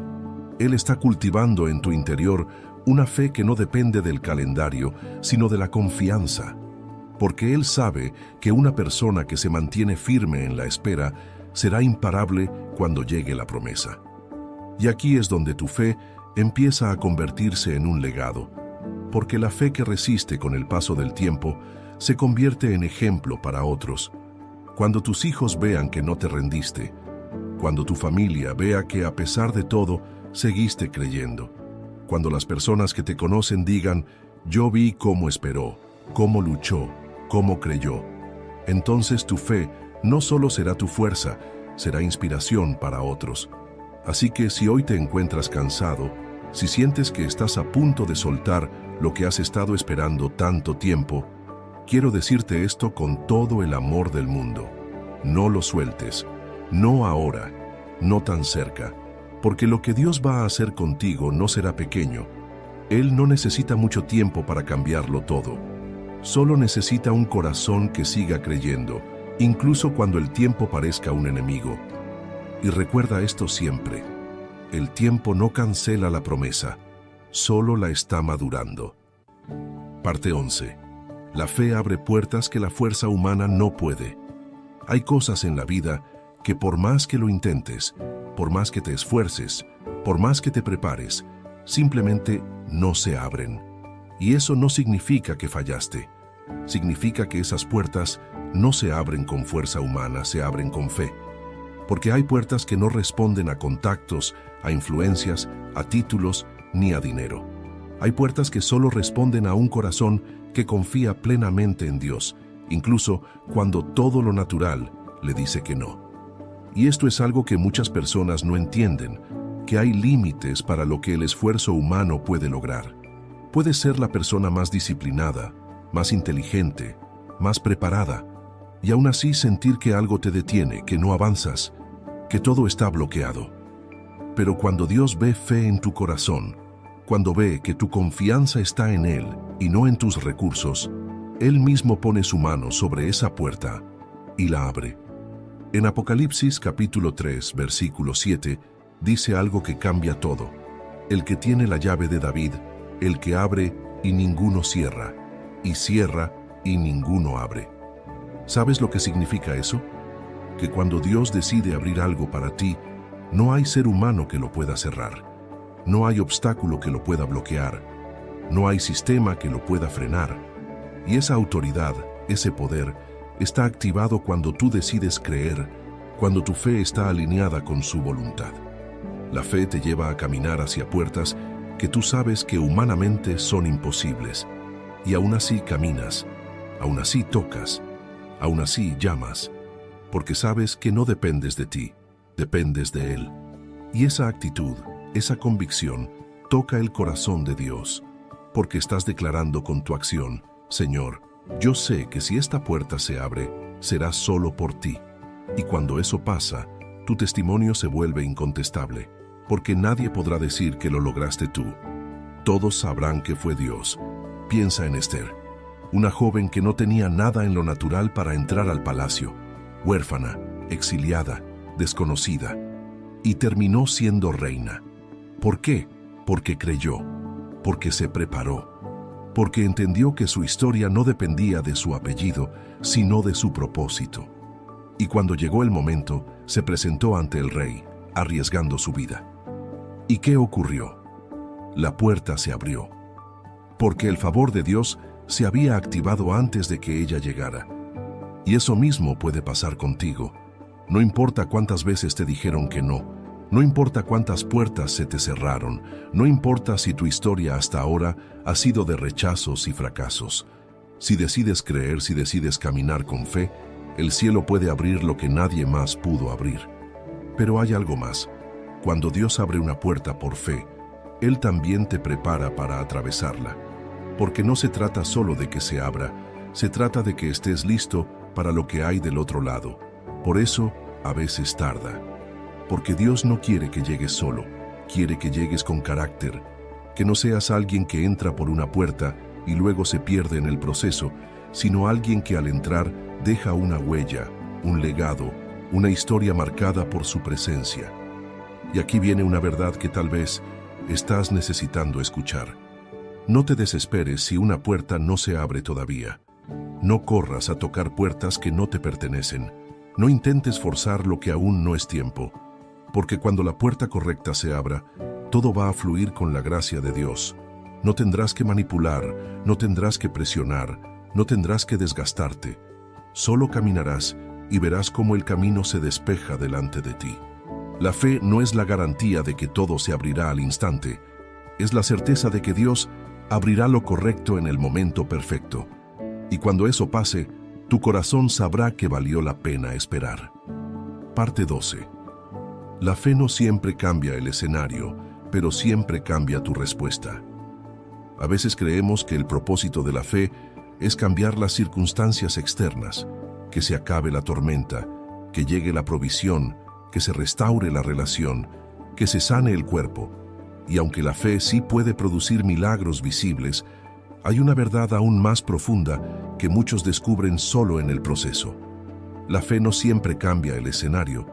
Él está cultivando en tu interior una fe que no depende del calendario, sino de la confianza. Porque Él sabe que una persona que se mantiene firme en la espera será imparable cuando llegue la promesa. Y aquí es donde tu fe empieza a convertirse en un legado, porque la fe que resiste con el paso del tiempo se convierte en ejemplo para otros. Cuando tus hijos vean que no te rendiste, cuando tu familia vea que a pesar de todo seguiste creyendo, cuando las personas que te conocen digan, yo vi cómo esperó, cómo luchó, cómo creyó, entonces tu fe no solo será tu fuerza, será inspiración para otros. Así que si hoy te encuentras cansado, si sientes que estás a punto de soltar lo que has estado esperando tanto tiempo, quiero decirte esto con todo el amor del mundo. No lo sueltes, no ahora, no tan cerca, porque lo que Dios va a hacer contigo no será pequeño. Él no necesita mucho tiempo para cambiarlo todo. Solo necesita un corazón que siga creyendo, incluso cuando el tiempo parezca un enemigo. Y recuerda esto siempre, el tiempo no cancela la promesa, solo la está madurando. Parte 11. La fe abre puertas que la fuerza humana no puede. Hay cosas en la vida que por más que lo intentes, por más que te esfuerces, por más que te prepares, simplemente no se abren. Y eso no significa que fallaste. Significa que esas puertas no se abren con fuerza humana, se abren con fe. Porque hay puertas que no responden a contactos, a influencias, a títulos, ni a dinero. Hay puertas que solo responden a un corazón que confía plenamente en Dios, incluso cuando todo lo natural le dice que no. Y esto es algo que muchas personas no entienden, que hay límites para lo que el esfuerzo humano puede lograr. Puedes ser la persona más disciplinada, más inteligente, más preparada, y aún así sentir que algo te detiene, que no avanzas, que todo está bloqueado. Pero cuando Dios ve fe en tu corazón, cuando ve que tu confianza está en Él y no en tus recursos, Él mismo pone su mano sobre esa puerta y la abre. En Apocalipsis capítulo 3, versículo 7, dice algo que cambia todo. El que tiene la llave de David, el que abre y ninguno cierra, y cierra y ninguno abre. ¿Sabes lo que significa eso? Que cuando Dios decide abrir algo para ti, no hay ser humano que lo pueda cerrar. No hay obstáculo que lo pueda bloquear. No hay sistema que lo pueda frenar. Y esa autoridad, ese poder, está activado cuando tú decides creer, cuando tu fe está alineada con su voluntad. La fe te lleva a caminar hacia puertas que tú sabes que humanamente son imposibles. Y aún así caminas, aún así tocas, aún así llamas, porque sabes que no dependes de ti, dependes de Él. Y esa actitud, esa convicción, toca el corazón de Dios, porque estás declarando con tu acción, Señor, yo sé que si esta puerta se abre, será solo por ti. Y cuando eso pasa, tu testimonio se vuelve incontestable, porque nadie podrá decir que lo lograste tú. Todos sabrán que fue Dios. Piensa en Esther, una joven que no tenía nada en lo natural para entrar al palacio, huérfana, exiliada, desconocida, y terminó siendo reina. ¿Por qué? Porque creyó, porque se preparó, porque entendió que su historia no dependía de su apellido, sino de su propósito. Y cuando llegó el momento, se presentó ante el rey, arriesgando su vida. ¿Y qué ocurrió? La puerta se abrió, porque el favor de Dios se había activado antes de que ella llegara. Y eso mismo puede pasar contigo. No importa cuántas veces te dijeron que no, no importa cuántas puertas se te cerraron, no importa si tu historia hasta ahora ha sido de rechazos y fracasos. Si decides creer, si decides caminar con fe, el cielo puede abrir lo que nadie más pudo abrir. Pero hay algo más. Cuando Dios abre una puerta por fe, Él también te prepara para atravesarla. Porque no se trata solo de que se abra, se trata de que estés listo para lo que hay del otro lado. Por eso, a veces tarda. Porque Dios no quiere que llegues solo, quiere que llegues con carácter, que no seas alguien que entra por una puerta y luego se pierde en el proceso, sino alguien que al entrar deja una huella, un legado, una historia marcada por su presencia. Y aquí viene una verdad que tal vez estás necesitando escuchar. No te desesperes si una puerta no se abre todavía. No corras a tocar puertas que no te pertenecen. No intentes forzar lo que aún no es tiempo, porque cuando la puerta correcta se abra, todo va a fluir con la gracia de Dios. No tendrás que manipular, no tendrás que presionar, no tendrás que desgastarte. Solo caminarás y verás cómo el camino se despeja delante de ti. La fe no es la garantía de que todo se abrirá al instante, es la certeza de que Dios abrirá lo correcto en el momento perfecto. Y cuando eso pase, tu corazón sabrá que valió la pena esperar. Parte 12. La fe no siempre cambia el escenario, pero siempre cambia tu respuesta. A veces creemos que el propósito de la fe es cambiar las circunstancias externas, que se acabe la tormenta, que llegue la provisión, que se restaure la relación, que se sane el cuerpo. Y aunque la fe sí puede producir milagros visibles, hay una verdad aún más profunda que muchos descubren solo en el proceso. La fe no siempre cambia el escenario,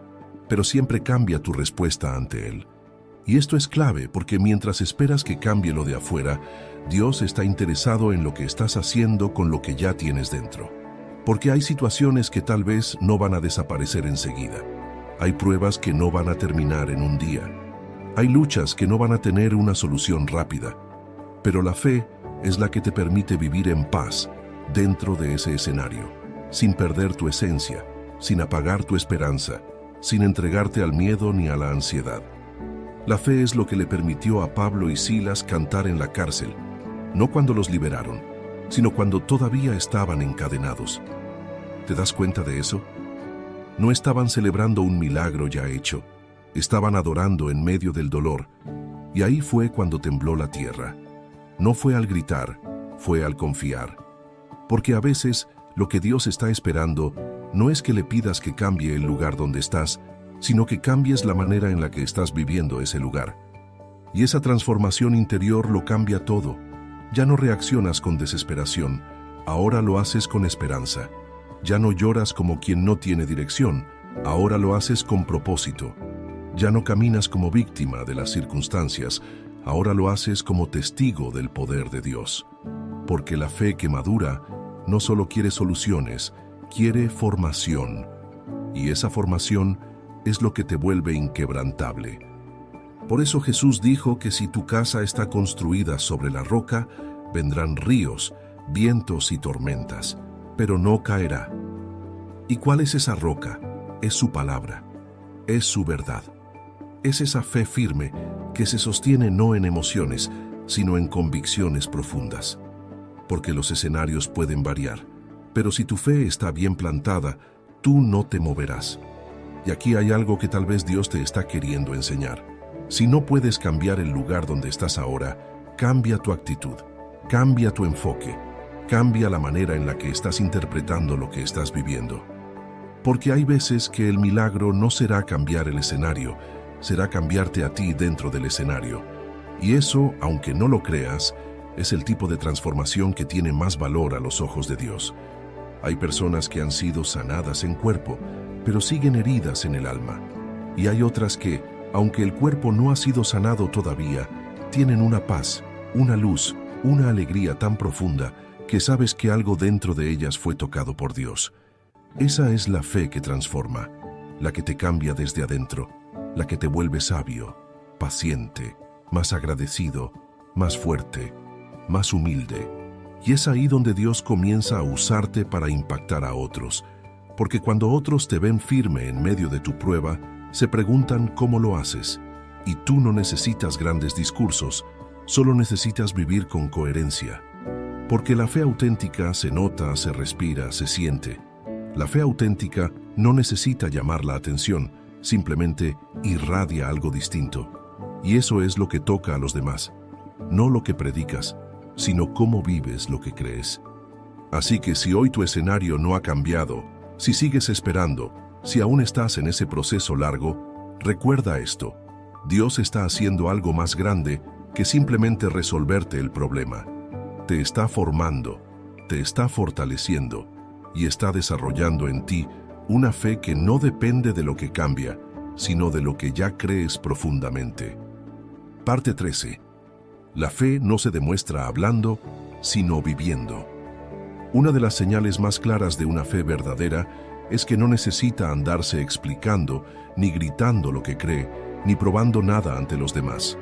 pero siempre cambia tu respuesta ante él. Y esto es clave porque mientras esperas que cambie lo de afuera, Dios está interesado en lo que estás haciendo con lo que ya tienes dentro. Porque hay situaciones que tal vez no van a desaparecer enseguida. Hay pruebas que no van a terminar en un día. Hay luchas que no van a tener una solución rápida. Pero la fe es la que te permite vivir en paz dentro de ese escenario, sin perder tu esencia, sin apagar tu esperanza, sin entregarte al miedo ni a la ansiedad. La fe es lo que le permitió a Pablo y Silas cantar en la cárcel, no cuando los liberaron, sino cuando todavía estaban encadenados. ¿Te das cuenta de eso? No estaban celebrando un milagro ya hecho, estaban adorando en medio del dolor, y ahí fue cuando tembló la tierra. No fue al gritar, fue al confiar. Porque a veces lo que Dios está esperando no es que le pidas que cambie el lugar donde estás, sino que cambies la manera en la que estás viviendo ese lugar. Y esa transformación interior lo cambia todo. Ya no reaccionas con desesperación, ahora lo haces con esperanza. Ya no lloras como quien no tiene dirección, ahora lo haces con propósito. Ya no caminas como víctima de las circunstancias, ahora lo haces como testigo del poder de Dios. Porque la fe que madura no solo quiere soluciones, quiere formación. Y esa formación es lo que te vuelve inquebrantable. Por eso Jesús dijo que si tu casa está construida sobre la roca, vendrán ríos, vientos y tormentas, pero no caerá. ¿Y cuál es esa roca? Es su palabra, es su verdad. Es esa fe firme que se sostiene no en emociones, sino en convicciones profundas. Porque los escenarios pueden variar, pero si tu fe está bien plantada, tú no te moverás. Y aquí hay algo que tal vez Dios te está queriendo enseñar. Si no puedes cambiar el lugar donde estás ahora, cambia tu actitud, cambia tu enfoque, cambia la manera en la que estás interpretando lo que estás viviendo. Porque hay veces que el milagro no será cambiar el escenario, será cambiarte a ti dentro del escenario. Y eso, aunque no lo creas, es el tipo de transformación que tiene más valor a los ojos de Dios. Hay personas que han sido sanadas en cuerpo, pero siguen heridas en el alma. Y hay otras que, aunque el cuerpo no ha sido sanado todavía, tienen una paz, una luz, una alegría tan profunda que sabes que algo dentro de ellas fue tocado por Dios. Esa es la fe que transforma, la que te cambia desde adentro, la que te vuelve sabio, paciente, más agradecido, más fuerte, más humilde. Y es ahí donde Dios comienza a usarte para impactar a otros, porque cuando otros te ven firme en medio de tu prueba, se preguntan cómo lo haces, y tú no necesitas grandes discursos, solo necesitas vivir con coherencia. Porque la fe auténtica se nota, se respira, se siente. La fe auténtica no necesita llamar la atención, simplemente irradia algo distinto. Y eso es lo que toca a los demás, no lo que predicas, sino cómo vives lo que crees. Así que si hoy tu escenario no ha cambiado, si sigues esperando, si aún estás en ese proceso largo, recuerda esto: Dios está haciendo algo más grande que simplemente resolverte el problema. Te está formando, te está fortaleciendo y está desarrollando en ti una fe que no depende de lo que cambia, sino de lo que ya crees profundamente. Parte 13. La fe no se demuestra hablando, sino viviendo. Una de las señales más claras de una fe verdadera es que no necesita andarse explicando, ni gritando lo que cree, ni probando nada ante los demás.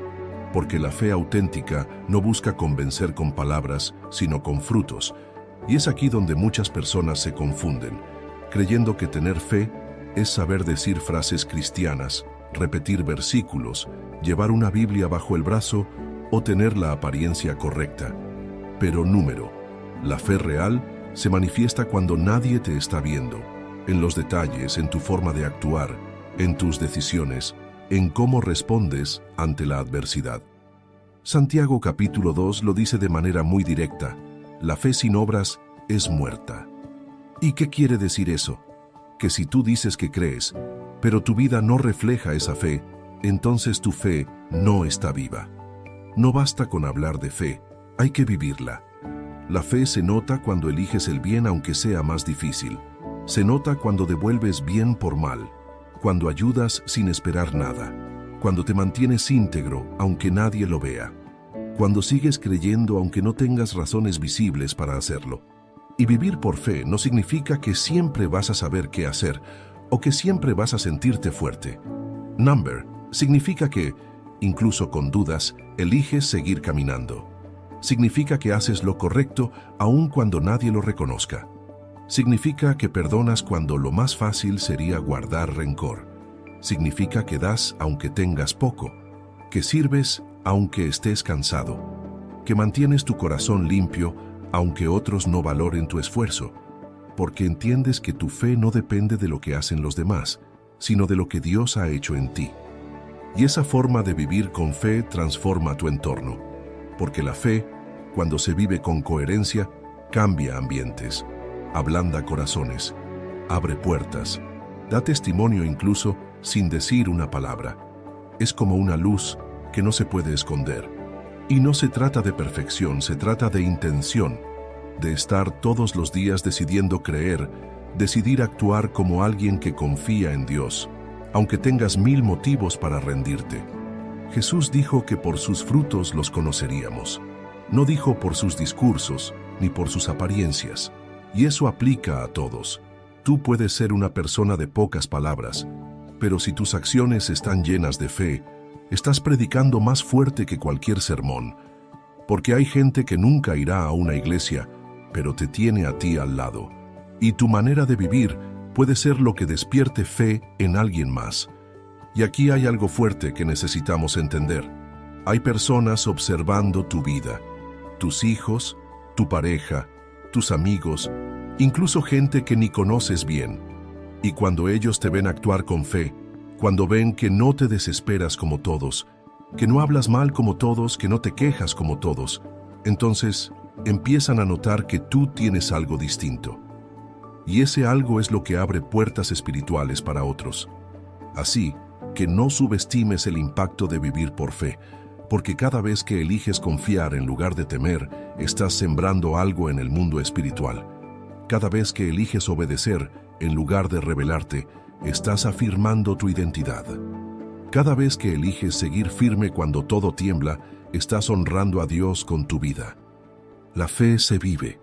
Porque la fe auténtica no busca convencer con palabras, sino con frutos. Y es aquí donde muchas personas se confunden, creyendo que tener fe es saber decir frases cristianas, repetir versículos, llevar una Biblia bajo el brazo o tener la apariencia correcta. Pero la fe real se manifiesta cuando nadie te está viendo, en los detalles, en tu forma de actuar, en tus decisiones, en cómo respondes ante la adversidad. Santiago capítulo 2 lo dice de manera muy directa: la fe sin obras es muerta. ¿Y qué quiere decir eso? Que si tú dices que crees, pero tu vida no refleja esa fe, entonces tu fe no está viva. No basta con hablar de fe, hay que vivirla. La fe se nota cuando eliges el bien aunque sea más difícil. Se nota cuando devuelves bien por mal, cuando ayudas sin esperar nada, cuando te mantienes íntegro aunque nadie lo vea, cuando sigues creyendo aunque no tengas razones visibles para hacerlo. Y vivir por fe no significa que siempre vas a saber qué hacer o que siempre vas a sentirte fuerte. Significa que, incluso con dudas, eliges seguir caminando. Significa que haces lo correcto aun cuando nadie lo reconozca. Significa que perdonas cuando lo más fácil sería guardar rencor. Significa que das aunque tengas poco, que sirves aunque estés cansado, que mantienes tu corazón limpio aunque otros no valoren tu esfuerzo, porque entiendes que tu fe no depende de lo que hacen los demás, sino de lo que Dios ha hecho en ti. Y esa forma de vivir con fe transforma tu entorno, porque la fe, cuando se vive con coherencia, cambia ambientes, ablanda corazones, abre puertas, da testimonio incluso sin decir una palabra. Es como una luz que no se puede esconder. Y no se trata de perfección, se trata de intención, de estar todos los días decidiendo creer, decidir actuar como alguien que confía en Dios, aunque tengas 1000 motivos para rendirte. Jesús dijo que por sus frutos los conoceríamos. No dijo por sus discursos, ni por sus apariencias. Y eso aplica a todos. Tú puedes ser una persona de pocas palabras, pero si tus acciones están llenas de fe, estás predicando más fuerte que cualquier sermón, porque hay gente que nunca irá a una iglesia, pero te tiene a ti al lado. Y tu manera de vivir puede ser lo que despierte fe en alguien más. Y aquí hay algo fuerte que necesitamos entender. Hay personas observando tu vida, tus hijos, tu pareja, tus amigos, incluso gente que ni conoces bien. Y cuando ellos te ven actuar con fe, cuando ven que no te desesperas como todos, que no hablas mal como todos, que no te quejas como todos, entonces empiezan a notar que tú tienes algo distinto. y ese algo es lo que abre puertas espirituales para otros. Así que no subestimes el impacto de vivir por fe, porque cada vez que eliges confiar en lugar de temer, estás sembrando algo en el mundo espiritual. Cada vez que eliges obedecer en lugar de rebelarte, estás afirmando tu identidad. Cada vez que eliges seguir firme cuando todo tiembla, estás honrando a Dios con tu vida. La fe se vive,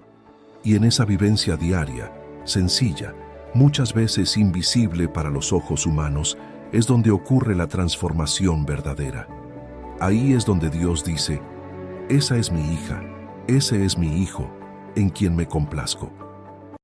y en esa vivencia diaria, sencilla, muchas veces invisible para los ojos humanos, es donde ocurre la transformación verdadera. Ahí es donde Dios dice: esa es mi hija, ese es mi hijo, en quien me complazco.